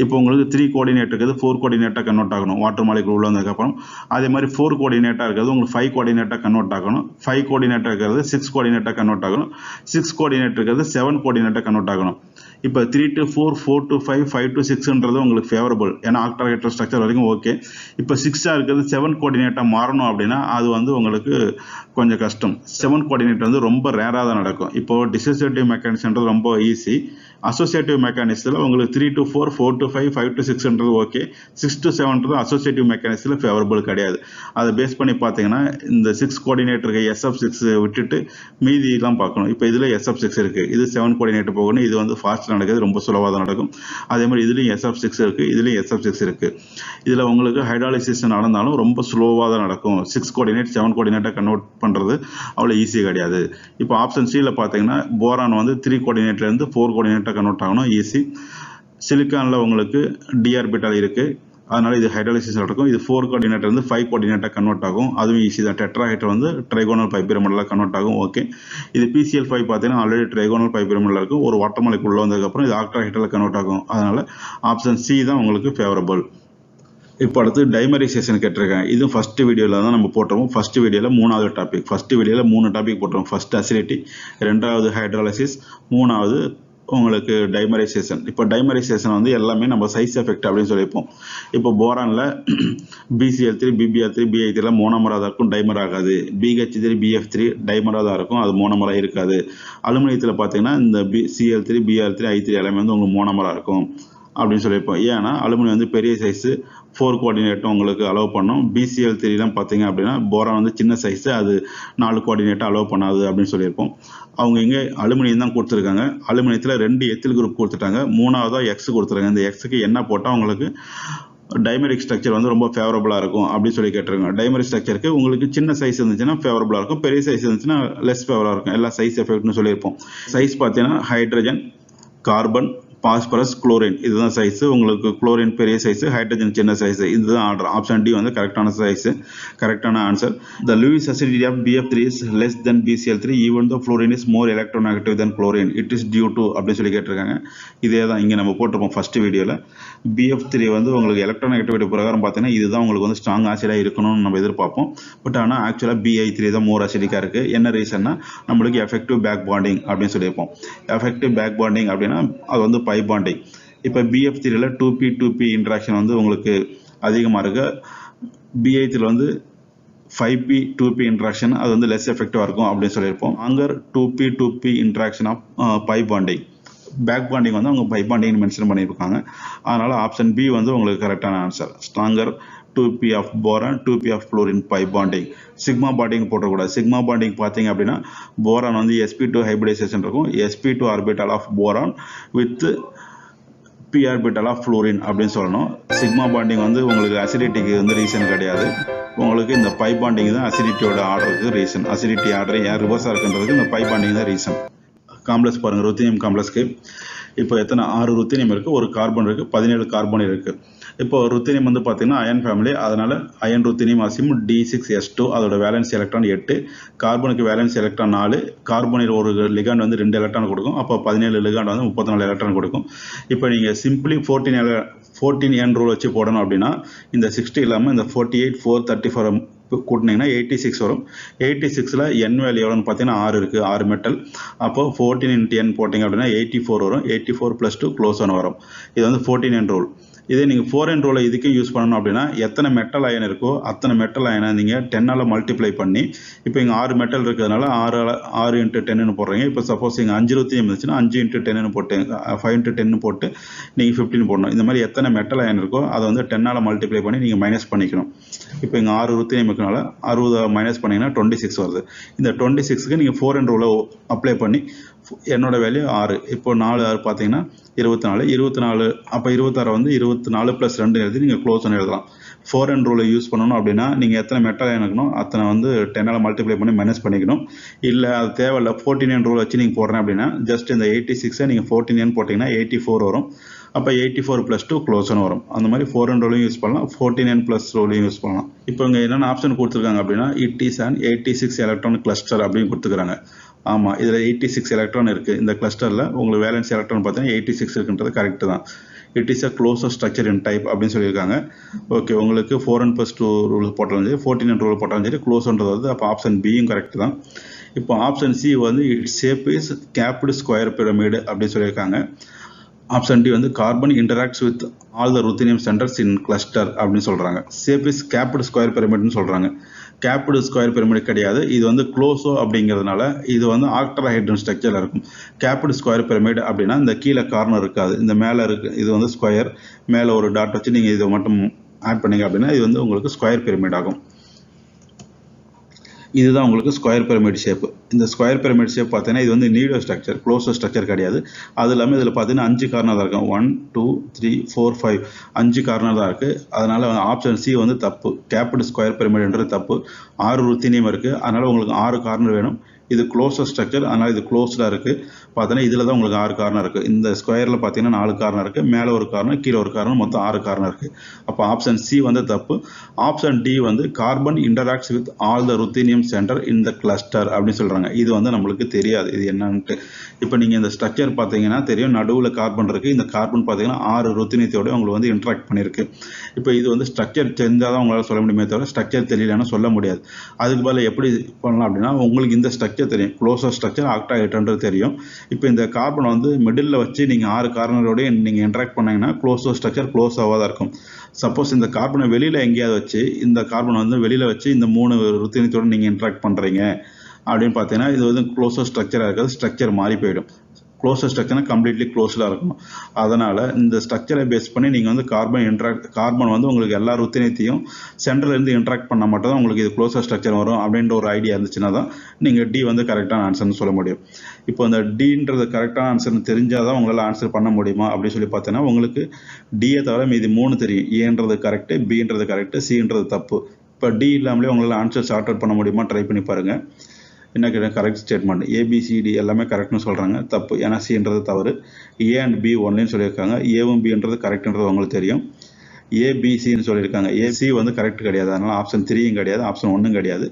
இப்போ உங்களுக்கு 3 கோஆர்டினேட் இருக்குது, 4 கோஆர்டினேட்டாக கன்வெர்ட் ஆகணும் வாட்டர் மாலிகுல் உள்ள வந்ததுக்கப்புறம். அதே மாதிரி 4 கோஆர்டினேட்டாக இருக்கிறது உங்களுக்கு 5 கோஆர்டினேட்டாக கன்வெர்ட் ஆகணும். 5 கோஆர்டினேட்டாக இருக்கிறது 6 கோஆர்டினேட்டாக கன்வெர்ட் ஆகணும். 6 கோஆர்டினேட் இருக்கிறது 7 கோஆர்டினேட்டாக கன்வெர்ட் ஆகணும். இப்போ 3 to 4, 4 to 5, 5 to 6ன்றது உங்களுக்கு ஃபேவரபிள், ஏன்னா ஆக்டாஹெட்ரல் ஸ்ட்ரக்சர் வரைக்கும் ஓகே. இப்போ 6ஆக இருக்கிறது 7 கோஆர்டினேட்டாக மாறணும் அப்படின்னா அது வந்து உங்களுக்கு கொஞ்சம் கஷ்டம். 7 கோஆர்டினேட் வந்து ரொம்ப ரேராக தான் நடக்கும். இப்போ டிசோசியேட்டிவ் மெக்கானிசம்ன்றது ரொம்ப ஈஸி. அசோசியேட்டிவ் மெக்கானிசத்தில் உங்களுக்கு 3 to 4, 4 to 5, 5 to 6ன்றது ஓகே. 6 to 7ன்றது அசோசியேட்டிவ் மெக்கானிசத்தில் ஃபேவரபிள் கிடையாது. அதை பேஸ் பண்ணி பார்த்தீங்கன்னா இந்த 6 கோஆர்டினேட் இருக்க SF6 விட்டுட்டு மீதியெல்லாம் பார்க்கணும். இப்போ இதில் SF6 இருக்குது, இது 7 கோஆர்டினேட் போகணும். இது வந்து ஃபாஸ்ட் நடக்குது, ரொம்ப சுலவாக தான் நடக்கும். அதே மாதிரி இதுலேயும் SF6 இருக்குது, இதுலேயும் SF6 இருக்குது. இதில் உங்களுக்கு ஹைட்ராலிசிஸ் நடந்தாலும் ரொம்ப ஸ்லோவாக தான் நடக்கும். 6 கோஆர்டினேட் 7 கோஆர்டினேட்டாக கன்வெர்ட் பண்ணுறது அவ்வளோ ஈஸி கிடையாது. இப்போ ஆப்ஷன் சியில் பார்த்தீங்கன்னா போரான் வந்து 3 கோஆர்டினேட்லேருந்து 4 கோஆர்டினேட்டாக கன்வெர்ட் ஆகணும், ஈஸி. சிலிக்கானில் உங்களுக்கு டி ஆர்பிட்டால் இருக்குது, அதனால இது ஹைட்ராலிசிஸ் நடக்கும். இது 4 கோஆர்டினேட் வந்து 5 கோஆர்டினேட்டாக கன்வெர்ட் ஆகும், அதுவும் ஈஸி தான். டெட்ராஹைட்ரல் வந்து ட்ரைகோனல் பைபிரமிடலாக கன்வெர்ட் ஆகும், ஓகே. இது PCl5 பார்த்தீங்கன்னா ஆல்ரெடி ட்ரைகோனல் பைபிரமிடலாக இருக்கும். ஒரு வாட்டர் மாலிகுல் உள்ள வந்ததுக்கப்புறம் இது ஆக்டாஹைட்ரல் கன்வெர்ட் ஆகும். அதனால ஆப்ஷன் சி தான் உங்களுக்கு ஃபேவரபிள். இப்போ அடுத்து டைமரைசேஷன் கேட்டிருக்காங்க. இது ஃபர்ஸ்ட் வீடியோவில் தான் நம்ம போட்டிருக்கோம். ஃபர்ஸ்ட் வீடியோவில் 3வது டாபிக். ஃபர்ஸ்ட் வீடியோவில் 3 டாபிக் போட்டிருக்கோம். ஃபர்ஸ்ட் அசிடிட்டி, 2வது ஹைட்ராலிசிஸ், 3வது உங்களுக்கு டைமரைசேஷன். இப்போ டைமரைசேஷன் வந்து எல்லாமே நம்ம சைஸ் எஃபெக்ட் அப்படின்னு சொல்லியிருப்போம். இப்போ போரானில் BCl3, BBr3, BI3 மோனோமராக தான் இருக்கும், டைமர் ஆகாது. BH3, BF3 டைமராக தான் இருக்கும், அது மோனோமராக இருக்காது. அலுமினியத்தில் பார்த்தீங்கன்னா இந்த Cl3, Br3, I3 எல்லாமே வந்து உங்களுக்கு மோனோமராக இருக்கும் அப்படின்னு சொல்லியிருப்போம். ஏன்னா அலுமினியம் வந்து பெரிய சைஸு 4 கோஆர்டினேட்டும் உங்களுக்கு அலோவ் பண்ணும். BCl3 பார்த்தீங்க அப்படின்னா போரான் வந்து சின்ன சைஸு, அது 4 கோஆர்டினேட்டை அலோவ் பண்ணாது அப்படின்னு சொல்லியிருப்போம். அவங்க இங்கே அலுமினியம் தான் கொடுத்துருக்காங்க. அலுமினியத்தில் 2 எத்தில் குரூப் கொடுத்துட்டாங்க, 3வதாக எக்ஸ் கொடுத்துருக்காங்க. இந்த எக்ஸுக்கு என்ன போட்டால் உங்களுக்கு டைமரிக் ஸ்ட்ரக்சர் வந்து ரொம்ப ஃபேவரபுளாக இருக்கும் அப்படின்னு சொல்லி கேட்டிருக்காங்க. டைமரிக் ஸ்ட்ரக்சருக்கு உங்களுக்கு சின்ன சைஸ் இருந்துச்சுன்னா ஃபேவரபுளாக இருக்கும், பெரிய சைஸ் இருந்துச்சுன்னா லெஸ் ஃபேவராக இருக்கும். எல்லாம் சைஸ் எஃபெக்ட்னு சொல்லியிருப்போம். சைஸ் பார்த்தீங்கன்னா ஹைட்ரஜன், கார்பன், பாஸ்பரஸ், குளோரின் இதுதான் சைஸ். உங்களுக்கு குளோரின் பெரிய சைஸ், ஹைட்ரஜன் சின்ன சைஸ். இதுதான் ஆர்டர். ஆப்ஷன் டி வந்து கரெக்டான சைஸ், கரெக்டான answer. The Lewis acidity of BF3 is less than BCl3 even though fluorine is more electronegative than chlorine. It is due to அப்படின்னு சொல்லி கேட்டிருக்காங்க. இதே தான் இங்கே நம்ம போட்டிருப்போம் ஃபர்ஸ்ட் வீடியோவில். BF3 வந்து உங்களுக்கு எலக்ட்ரோநெகட்டிவிட்டி பிரகாரம் பார்த்தீங்கன்னா இதுதான் உங்களுக்கு வந்து ஸ்ட்ராங் ஆசிடாக இருக்கணும்னு நம்ம எதிர்பார்ப்போம். பட் ஆனால் ஆக்சுவலாக BI3 தான் மோர் அசிடிக்காக இருக்குது. என்ன ரீசன்னா நம்மளுக்கு எஃபெக்டிவ் பேக் பாண்டிங் அப்படின்னு சொல்லியிருப்போம். எஃபெக்டிவ் பேக் பாண்டிங் அப்படின்னா அது வந்து பை பாண்டிங். இப்போ BF3ல 2p இன்ட்ராக்ஷன் வந்து உங்களுக்கு அதிகமாக இருக்கு. BI3 வந்து 5p இன்ட்ராக்ஷன் அது வந்து லெஸ் எஃபெக்டிவாக இருக்கும் அப்படின்னு சொல்லியிருப்போம். அங்கர் 2p interaction of pi bonding. Back bonding வந்து அவங்க பை பாண்டிங் மென்ஷன் பண்ணியிருக்காங்க. அதனால ஆப்ஷன் பி வந்து உங்களுக்கு கரெக்டான answer. Stronger 2p of boron, 2p of chlorine by bonding. Sigma bonding போட்டக்கூடாது. சிக்மா பாண்டிங் பார்த்தீங்க அப்படின்னா போரான் வந்து sp2 ஹைபிரிடைசேஷன் இருக்கும், sp2 orbital of boron with p orbital of fluorine அப்படின்னு சொல்லணும். சிக்மா பாண்டிங் வந்து உங்களுக்கு அசிடிட்டிக்கு வந்து ரீசன் கிடையாது. உங்களுக்கு இந்த பை பாண்டிங் தான் அசிடிட்டியோட ஆர்டருக்கு ரீசன். அசிடிட்டி ஆர்டர் ஏன் ரிவர்ஸாக இருக்குன்றதுக்கு இந்த பை பாண்டிங் தான் ரீசன். காம்ப்ளெக்ஸ் பாருங்கள், ருத்தீனியம் காம்ப்ளெக்ஸ்க்கு இப்போ எத்தனை 6 ருத்தீனியம் இருக்குது, ஒரு கார்பன் இருக்குது, 17 கார்பன் இருக்குது. இப்போ ருத்தீனியம் வந்து பார்த்தீங்கன்னா அயன் ஃபேமிலி, அதனால் அயன் ருத்தீனியம் அசியம் D6S2 அதோட வேலன்ஸ் எலக்ட்ரான் 8, கார்பனுக்கு வேலன்ஸ் எலக்ட்ரான் 4, கார்பனில் ஒரு லிகாண்ட் வந்து 2 எலக்ட்ரான் கொடுக்கும். அப்போ 17 லிகாண்ட் வந்து 34 எலக்ட்ரான் கொடுக்கும். இப்போ நீங்கள் சிம்பிளி 14n ரூல் வச்சு போடணும் அப்படின்னா இந்த 60 இல்லாமல் இந்த 48, 4, 34 கூட்டினீங்கன்னா 86 வரும். 86ல் n வேல்யூ எவ்வளோன்னு பார்த்தீங்கன்னா 6 இருக்குது, 6 மெட்டல். அப்போ 14 × n போட்டிங்க அப்படின்னா 84 வரும். 84 + 2 க்ளோஸ் 1 வரும். இது வந்து 14n ரூல். இதே நீங்கள் 4n ரூலை இதுக்கு யூஸ் பண்ணணும் அப்படின்னா எத்தனை மெட்டல் அயன் இருக்கோ அத்தனை மெட்டல் அயனை நீங்கள் 10ஆல் மல்டிப்ளை பண்ணி, இப்போ இங்கே 6 மெட்டல் இருக்கிறதுனால 6 × 10ன்னு போடுறீங்க. இப்போ சப்போஸ் இங்கே 5 ருத்தீனியம் இருந்துச்சுன்னா 5 × 10ன்னு போட்டு 5 × 10 போட்டு நீங்கள் 15 போடணும். இந்த மாதிரி எத்தனை மெட்டல் அயன் இருக்கோ அதை வந்து 10ஆல் மல்டிப்ளை பண்ணி நீங்கள் மைனஸ் பண்ணிக்கணும். இப்போ இங்கே 6 ருத்தீனியம் இருக்கனால 60 மைனஸ் பண்ணிங்கன்னா 26 வருது. இந்த 26க்கு நீங்கள் 4n ரூலை அப்ளை பண்ணி என்னோட வேல்யூ 6. இப்போ 4 6 பார்த்தீங்கன்னா 24. அப்போ 26 வந்து 24 + 2 எழுதி நீங்கள் க்ளோஸ் பண்ணி எழுதலாம். 4n ரூலை யூஸ் பண்ணணும் அப்படின்னா நீங்கள் எத்தனை மெட்டல் இருக்கணும் அத்தனை வந்து 10ஆல் மல்டிப்ளை பண்ணி மைனஸ் பண்ணிக்கணும். இல்லை அது தேவையில்லை 14n ரூல் வச்சு நீங்கள் போடுறேன் அப்படின்னா ஜஸ்ட் இந்த 86ஐ நீங்கள் 14n போட்டிங்கன்னா 84 வரும். அப்போ 84 + 2 க்ளோஸ் 1 வரும். அந்த மாதிரி 4n ரூலையும் யூஸ் பண்ணலாம், 14n + ரூலையும் யூஸ் பண்ணலாம். இப்போ இங்கே என்னென்ன ஆப்ஷன் கொடுத்துருக்காங்க அப்படின்னா it is an 86 electron cluster அப்படின்னு கொடுத்துக்கிறாங்க. ஆமாம், இதில் 86 எலக்ட்ரான் இருக்குது. இந்த கிளஸ்டரில் உங்களுக்கு வேலன்ஸ் எலக்ட்ரான் பார்த்தீங்கன்னா 86 இருக்குன்றது கரெக்டு தான். It is a closer structure in type அப்படின்னு சொல்லியிருக்காங்க. ஓகே, உங்களுக்கு 4n + 2 ரூல் போட்டாலும் சரி 14n ரூல் போட்டாலும் சரி க்ளோஸ்ன்றது வந்து அப்போ ஆப்ஷன் பியும் கரெக்ட் தான். இப்போ ஆப்ஷன் சி வந்து it shape is capped square pyramid அப்படின்னு சொல்லியிருக்காங்க. ஆப்ஷன் டி வந்து carbon interacts with all the ruthenium centres in cluster அப்படின்னு சொல்கிறாங்க. ஷேப் இஸ் கேப்டு ஸ்கொயர் பிரமிட்னு சொல்கிறாங்க. கேப்டு ஸ்கொயர் பிரமிட் கிடையாது, இது வந்து க்ளோஸோ அப்படிங்கிறதுனால இது வந்து ஆக்டராஹைட்ரன் ஸ்ட்ரக்சரில் இருக்கும். கேப்டு ஸ்கொயர் பிரமிட் அப்படின்னா இந்த கீழே கார்னர் இருக்காது, இந்த மேலே இருக்குது. இது வந்து ஸ்கொயர், மேலே ஒரு டாட் வச்சு நீங்கள் இதை மட்டும் ஆட் பண்ணீங்க அப்படின்னா இது வந்து உங்களுக்கு ஸ்கொயர் பிரமிட் ஆகும். இதுதான் உங்களுக்கு ஸ்கொயர் பிரமிட் ஷேப். இந்த ஸ்கொயர் பிரமிட் ஷேப் பார்த்தீங்கன்னா இது வந்து நீடோ ஸ்ட்ரக்சர், க்ளோஸர் ஸ்ட்ரக்சர் கிடையாது. அது இல்லாமல் இதில் பார்த்தீங்கன்னா 5 கார்னர் தான் இருக்கும். 1 2 3 4 5 5 கார்னர் தான் இருக்குது. அதனால் ஆப்ஷன் சி வந்து தப்பு. கேப்டு ஸ்கொயர் பிரமிட்ன்றது தப்பு. 6 ருத்தீனியம் இருக்குது, அதனால் உங்களுக்கு 6 கார்னர் வேணும். இது க்ளோஸர் ஸ்ட்ரக்சர், அதனால் இது க்ளோஸ்டாக இருக்குது. பார்த்தோன்னா இதில் தான் உங்களுக்கு 6 கார்னர் இருக்குது. இந்த ஸ்கொயரில் பார்த்தீங்கன்னா 4 கார்னர் இருக்குது, மேலே ஒரு கார்னர் கீழே ஒரு கார்னர், மொத்தம் 6 கார்னர் இருக்குது. அப்போ ஆப்ஷன் சி வந்து தப்பு. ஆப்ஷன் டி வந்து carbon interacts with all the ruthenium centre in the cluster அப்படின்னு சொல்கிறாங்க. இது வந்து நம்மளுக்கு தெரியாது இது என்னன்ட்டு. இப்போ நீங்கள் இந்த ஸ்ட்ரக்சர் பார்த்தீங்கன்னா தெரியும், நடுவில் கார்பன் இருக்குது. இந்த கார்பன் பார்த்தீங்கன்னா 6 ருத்தீனியத்தோடு உங்களுக்கு வந்து இன்ட்ராக்ட் பண்ணியிருக்கு. இப்போ இது வந்து ஸ்ட்ரக்சர் தெரிஞ்சால் தான் உங்களால் சொல்ல முடியுமே தவிர ஸ்ட்ரக்சர் தெரியலன்னு சொல்ல முடியாது. அதுக்கு பதில் எப்படி பண்ணலாம் அப்படின்னா, உங்களுக்கு இந்த ஸ்ட்ரக்சர் தெரியும், க்ளோஸர் ஸ்ட்ரக்சர் ஆக்டாஹெட்ரான்றது தெரியும். இப்போ இந்த கார்பன் வந்து மிடில் வச்சு நீங்கள் 6 கார்னரோடய நீங்கள் இன்ட்ராக்ட் பண்ணீங்கன்னா க்ளோஸர் ஸ்ட்ரக்சர் க்ளோஸ் ஆகாதான் இருக்கும். சப்போஸ் இந்த கார்பனை வெளியில் எங்கேயாவது வச்சு இந்த கார்பனை வந்து வெளியில் வச்சு இந்த 3 ருத்தீனியத்தோடு நீங்கள் இன்ட்ராக்ட் பண்ணுறீங்க அப்படின்னு பார்த்தீங்கன்னா இது வந்து க்ளோஸர் ஸ்ட்ரக்சராக இருக்காது, ஸ்ட்ரக்சர் மாறி போயிடும். க்ளோஸர் ஸ்ட்ரக்சர்னா கம்ப்ளீட்லி க்ளோஸ்டாக இருக்கும். அதனால் இந்த ஸ்ட்ரக்சரை பேஸ் பண்ணி நீங்கள் வந்து கார்பன் வந்து உங்களுக்கு எல்லா ருத்தீனியத்தையும் சென்டர்லேருந்து இன்ட்ராக்ட் பண்ணால் மட்டும் தான் உங்களுக்கு இது க்ளோஸர் ஸ்ட்ரக்சர் வரும் அப்படின்ற ஒரு ஐடியா இருந்துச்சுன்னா தான் நீங்கள் டி வந்து கரெக்டான ஆன்சர்னு சொல்ல முடியும். இப்போ அந்த டின்றது கரெக்டான ஆன்சர்னு தெரிஞ்சால் தான் உங்களால் ஆன்சர் பண்ண முடியுமா அப்படின்னு சொல்லி பார்த்தீங்கன்னா உங்களுக்கு டியை தவிர மீதி 3 தெரியும். ஏன்றது கரெக்டு, பின்றது கரெக்டு, சின்றது தப்பு. இப்போ டி இல்லாமலே உங்களால் ஆன்சர் சார்ட் அவுட் பண்ண முடியுமா ட்ரை பண்ணி பாருங்கள். என்ன கேட்டால் கரெக்ட் ஸ்டேட்மெண்ட் ஏபிசிடி எல்லாமே கரெக்ட்னு சொல்கிறாங்க, தப்பு. ஏன்னா சின்றது தவறு. ஏ அண்ட் பி ஒன்லைன்னு சொல்லியிருக்காங்க, ஏவும் பின்றது கரெக்டுன்றது உங்களுக்கு தெரியும். ஏபிசின்னு சொல்லியிருக்காங்க, ஏசி வந்து கரெக்ட் கிடையாது, அதனால் ஆப்ஷன் 3யும் கிடையாது, ஆப்ஷன் 1ம் கிடையாது.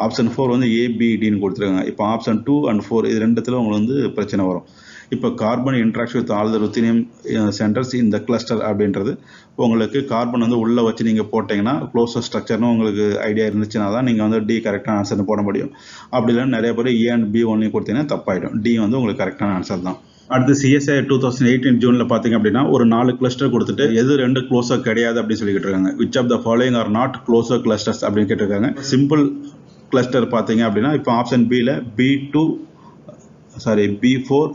ஆப்ஷன் 4 வந்து ஏபிடின்னு கொடுத்துருக்காங்க. இப்போ ஆப்ஷன் 2 and 4 இது ரெண்டுத்தில் உங்களுக்கு வந்து பிரச்சனை வரும். இப்போ carbon interaction with all the ruthenium centres இந்த கிளஸ்டர் அப்படின்றது உங்களுக்கு கார்பன் வந்து உள்ளே வச்சு நீங்கள் போட்டிங்கன்னா க்ளோஸர் ஸ்ட்ரக்சர்னு உங்களுக்கு ஐடியா இருந்துச்சுன்னா தான் நீங்கள் வந்து டி கரெக்டான ஆன்சர்னு போட முடியும். அப்படி இல்லைன்னா நிறைய பேர் ஏ அண்ட் பி ஒன்லையும் கொடுத்தீங்கன்னா தப்பாயிடும். டி வந்து உங்களுக்கு கரெக்டான ஆன்சர் தான். அடுத்து சிஎஸ்ஐ 2018 ஜூனில் பார்த்தீங்க அப்படின்னா ஒரு 4 கிளஸ்டர் கொடுத்துட்டு எது 2 க்ளோஸர் கிடையாது அப்படின்னு சொல்லிக்கிட்டு இருக்காங்க. Which of the following are not closer clusters அப்படின்னு கேட்டிருக்காங்க. சிம்பிள் கிளஸ்டர் பார்த்தீங்க அப்படின்னா இப்போ ஆப்ஷன் பியில் B4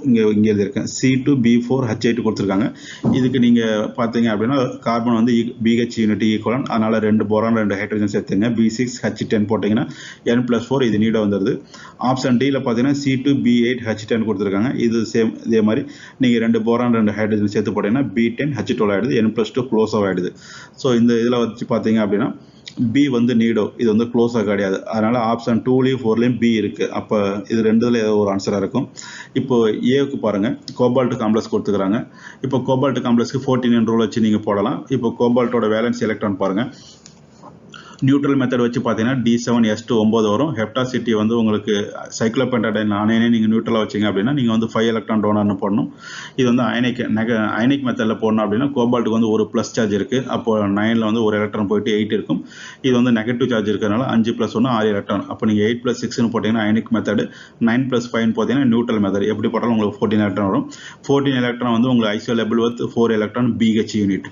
இங்கே எழுதியிருக்கேன், C2 B4 H8 கொடுத்துருக்காங்க. இதுக்கு நீங்கள் பார்த்தீங்க அப்படின்னா கார்பன் வந்து BH யூனிட் ஈக்குவலன், அதனால் 2 போரான் 2 ஹைட்ரஜன் சேர்த்துங்க. B6 H10 போட்டிங்கன்னா N+4 இது நீட வந்துடுது. ஆப்ஷன் டியில் பார்த்தீங்கன்னா C2 B8 H10 கொடுத்துருக்காங்க. இது சேம் இதே மாதிரி நீங்கள் 2 போரான் 2 ஹைட்ரஜன் சேர்த்து போட்டிங்கன்னா B10 H12 ஆகிடுது, N+2 க்ளோஸ் ஆகிடுது. ஸோ இந்த இதில் வச்சு பார்த்தீங்க அப்படின்னா பி வந்து நீடோ, இது வந்து க்ளோஸாக கிடையாது. அதனால் ஆப்ஷன் 2லையும் 4லையும் பி இருக்குது. அப்போ இது ரெண்டுல ஏதோ ஒரு ஆன்சராக இருக்கும். இப்போ ஏவுக்கு பாருங்கள், கோபால்ட் காம்ப்ளெக்ஸ் கொடுத்துக்கிறாங்க. இப்போ கோபால்ட் காம்ப்ளெக்ஸ்க்கு 14 ரூல் வச்சு நீங்கள் போடலாம். இப்போ கோபால்ட்டோட வேலன்ஸ் எலக்ட்ரான் பாருங்கள். நியூட்ரல் மெத்தட் வச்சு பார்த்தீங்கன்னா D7S2 9 வரும். ஹெப்டாசிட்டி வந்து உங்களுக்கு சைக்ளோபென்டாடைன் அயனே நீங்கள் நியூட்ரலாக வச்சிங்க அப்படின்னா நீங்கள் வந்து 5 எலக்ட்ரான் டோனர்னு போடணும். இது வந்து அயனிக் மெத்தடில் போடணும் அப்படின்னா கோபால்ட்டுக்கு வந்து ஒரு ப்ளஸ் சார்ஜ் இருக்குது. அப்போ 9ல் வந்து ஒரு எலக்ட்ரான் போயிட்டு 8 இருக்கும். இது வந்து நெகட்டிவ் சார்ஜ் இருக்கிறதுனால 5 + 1 6 எலக்ட்ரான். அப்போ நீங்கள் 8 + 6ன்னு போட்டிங்கன்னா அயனிக் மெத்தடு, 9 + 5 பார்த்தீங்கன்னா நியூட்ரல் மெத்தட். எப்படி போட்டாலும் உங்களுக்கு 14 எலக்ட்ரான் வரும். 14 எலக்ட்ரான் வந்து உங்களுக்கு ஐசோலேபிள் வித் 4 எலக்ட்ரான் BH யூனிட்.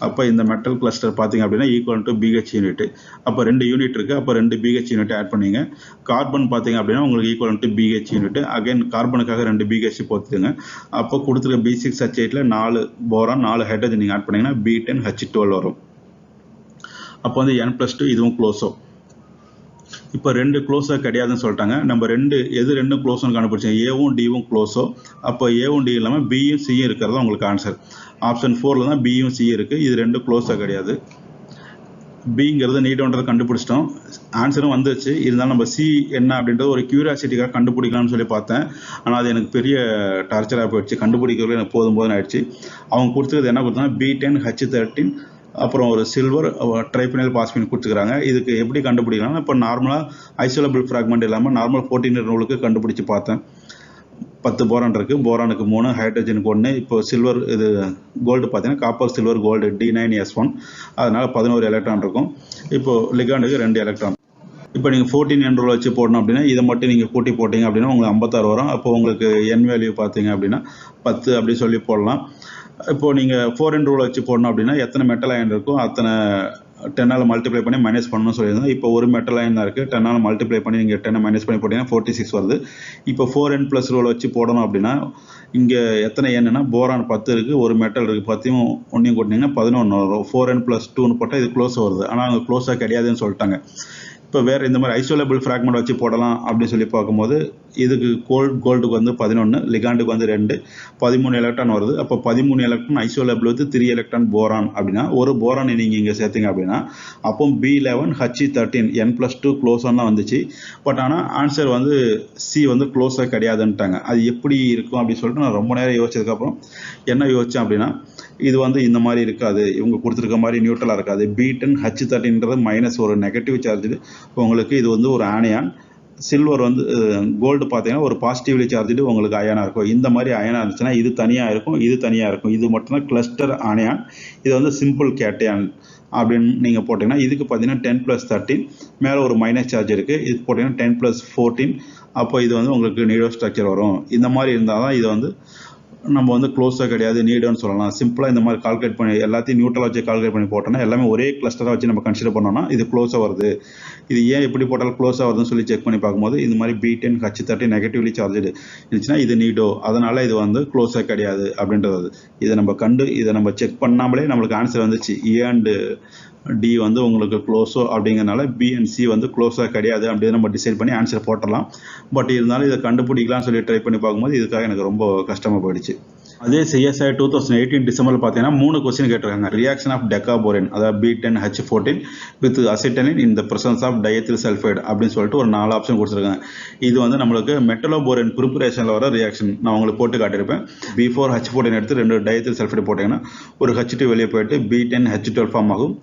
அப்போ இந்த மெட்டல் கிளஸ்டர் பார்த்தீங்க அப்படின்னா ஈக்குவல் டு BH யூனிட். அப்போ 2 யூனிட் இருக்குது, அப்போ 2 BH யூனிட் ஆட் பண்ணிங்க. கார்பன் பார்த்தீங்க அப்படின்னா உங்களுக்கு equal to BH unit. Again கார்பனுக்காக 2 BH போட்டுங்க. அப்போ கொடுத்துருக்க B6 H8ல் 4 போரான் 4 ஹைட்ரஜன் நீங்கள் ஆட் பண்ணிங்கன்னா B10 H12 வரும். அப்போ வந்து N+2 இதுவும் க்ளோஸோ. இப்போ 2 க்ளோஸாக கிடையாதுன்னு சொல்லிட்டாங்க. நம்ம எது 2 க்ளோஸ்னு கண்டுபிடிச்சோம், ஏவும் டிவும் க்ளோஸோ. அப்போ ஏவும் டி இல்லாமல் பியும் சியும் இருக்கிறது உங்களுக்கு ஆன்சர். ஆப்ஷன் 4ல் தான் பியும் சி இருக்குது. இது 2 க்ளோஸாக கிடையாது. பிங்கிறது நீடோன்றதை கண்டுபிடிச்சிட்டோம், ஆன்சரும் வந்துச்சு. இருந்தாலும் நம்ம சி என்ன அப்படின்றது ஒரு கியூரியாசிட்டிக்காக கண்டுபிடிக்கலாம்னு சொல்லி பார்த்தேன். ஆனால் அது எனக்கு பெரிய டார்ச்சராக போயிடுச்சு, கண்டுபிடிக்கிறது எனக்கு போதும் ஆயிடுச்சு. அவங்க கொடுத்துருது என்ன கொடுத்தாங்கன்னா B10 H13 அப்புறம் ஒரு சில்வர் ட்ரைஃபினைல் பாஸ்பின் கொடுத்துக்கிறாங்க. இதுக்கு எப்படி கண்டுபிடிக்கலாம்னா இப்போ நார்மலாக ஐசோலேபிள் ஃப்ராக்மெண்ட் இல்லாமல் நார்மல் 14 ரூலுக்கு கண்டுபிடிச்சி பார்த்தேன். 10 போரான் இருக்குது, போரானுக்கு 3, ஹைட்ரஜனுக்கு 1. இப்போ சில்வர் இது கோல்டு பார்த்தீங்கன்னா காப்பர் சில்வர் கோல்டு D9S1, அதனால் 11 எலக்ட்ரான் இருக்கும். இப்போது லிகாண்டுக்கு 2 எலக்ட்ரான். இப்போ நீங்கள் 14 ரூல் வச்சு போடணும் அப்படின்னா இதை மட்டும் நீங்கள் கூட்டி போட்டிங்க அப்படின்னா உங்களுக்கு 56 வரும். அப்போ உங்களுக்கு என் வேல்யூ பார்த்தீங்க அப்படின்னா 10 அப்படி சொல்லி போடலாம். இப்போது நீங்கள் 4N ரூல் வச்சு போடணும் அப்படின்னா எத்தனை மெட்டல் அயன் இருக்கோ அத்தனை 10ஆல் மல்டிப்ளை பண்ணி மைனஸ் பண்ணணும்னு சொல்லியிருந்தோம். இப்போ ஒரு மெட்டல் அயன் தான் இருக்குது, 10ஆல் மல்டிப்ளை பண்ணி நீங்கள் 10 மைனஸ் பண்ணி போட்டிங்கன்னா 46 வருது. இப்போ 4N+ ரூல் வச்சு போடணும் அப்படின்னா இங்கே எத்தனை எண்ணுன்னா போரான் 10 இருக்குது, ஒரு மெட்டல் இருக்குது, 10யும் 1யும் கூட்டினீங்கன்னா 11 வரும். 4N+2ன்னு போட்டால் இது க்ளோஸ் வருது. ஆனால் அவங்க க்ளோஸாக கிடையாதுன்னு சொல்லிட்டாங்க. இப்போ வேறு இந்த மாதிரி ஐசோலேபிள் ஃப்ராக்மெண்ட் வச்சு போடலாம் அப்படின்னு சொல்லி பார்க்கும்போது இதுக்கு கோல்டுக்கு வந்து 11, லிகாண்டுக்கு வந்து 2, 13 எலக்ட்ரான் வருது. அப்போ 13 electron isolobal with 3 electron boron அப்படின்னா ஒரு போரான் நீங்கள் இங்கே சேர்த்தீங்க அப்படின்னா அப்போ B11 H13 N+2 க்ளோஸாக தான் வந்துச்சு. பட் ஆனால் ஆன்சர் வந்து சி வந்து க்ளோஸாக கிடையாதுன்ட்டாங்க. அது எப்படி இருக்கும் அப்படின்னு சொல்லிட்டு நான் ரொம்ப நேரம் யோசிச்சதுக்கப்புறம் என்ன யோசித்தேன் அப்படின்னா இது வந்து இந்த மாதிரி இருக்காது, இவங்க கொடுத்துருக்க மாதிரி நியூட்ரலாக இருக்காது. B10 H13ன்றது மைனஸ் ஒரு நெகட்டிவ் சார்ஜ் உங்களுக்கு. இது வந்து ஒரு ஆனியான். சில்வர் வந்து கோல்டு பார்த்தீங்கன்னா ஒரு பாசிட்டிவ்லி சார்ஜ்டு உங்களுக்கு அயனாக இருக்கும். இந்த மாதிரி அயனாக இருந்துச்சுன்னா இது தனியாக இருக்கும், இது தனியாக இருக்கும். இது மட்டும்தான் கிளஸ்டர் ஆனியான். இது வந்து சிம்பிள் கேட்டையான் அப்படின்னு நீங்கள் போட்டிங்கன்னா இதுக்கு பார்த்தீங்கன்னா 10+13 மேலே ஒரு மைனஸ் சார்ஜ் இருக்குது. இது போட்டிங்கன்னா 10+14. அப்போ இது வந்து உங்களுக்கு நீடோ ஸ்ட்ரக்சர் வரும். இந்த மாதிரி இருந்தால் தான் இது வந்து நம்ம வந்து க்ளோஸாக கிடையாது, நீடோன்னு சொல்லலாம். சிம்பிளாக இந்த மாதிரி கால்குலேட் பண்ணி எல்லாத்தையும் நியூட்ரல் வச்சு கால்குலேட் பண்ணி போட்டோம்னா எல்லாமே ஒரே கிளஸ்டராக வச்சு நம்ம கன்சிடர் பண்ணோம்னா இது க்ளோஸாக வருது. இது ஏன் எப்படி போட்டாலும் க்ளோஸாக வருதுன்னு சொல்லி செக் பண்ணி பார்க்கும்போது இந்த மாதிரி B10 H13 நெகட்டிவ்லி சார்ஜ்டு இருந்துச்சுன்னா இது நீடோ, அதனால் இது வந்து க்ளோஸாக கிடையாது அப்படின்றது. இதை நம்ம செக் பண்ணாமலே நம்மளுக்கு ஆன்சர் வந்துச்சு. ஏ அண்டு டி வந்து உங்களுக்கு க்ளோஸோ அப்படிங்கிறனால பி அண்ட் சி வந்து க்ளோஸாக கிடையாது அப்படின்னு நம்ம டிசைட் பண்ணி ஆன்சர் போட்டலாம். பட் இருந்தாலும் இதை கண்டுபிடிக்கலாம்னு சொல்லி ட்ரை பண்ணி பார்க்கும்போது இதுக்காக எனக்கு ரொம்ப கஷ்டமாக போயிடுச்சு. அதே CSI 2018 டிசம்பர் பார்த்தீங்கன்னா 3 கொஸ்டின் கேட்டிருக்காங்க. ரியாக்ஷன் ஆஃப் டெக்காபோரேன் அதாவது B10 H14 with acetylene in the presence of diethyl sulphide அப்படின்னு சொல்லிட்டு ஒரு 4 ஆப்ஷன் கொடுத்துருக்காங்க. இது வந்து நம்மளுக்கு மெட்டலோபோரேன் ப்ரிப்பரேஷனில் வர ரியாக்ஷன் நான் உங்களுக்கு போட்டு காட்டியிருப்பேன். B4 H14 எடுத்து 2 டயத்தில் சல்ஃபைடு போட்டிங்கன்னா ஒரு H2 வெளியே போயிட்டு B10 H12 ஃபார்ம் ஆகும்.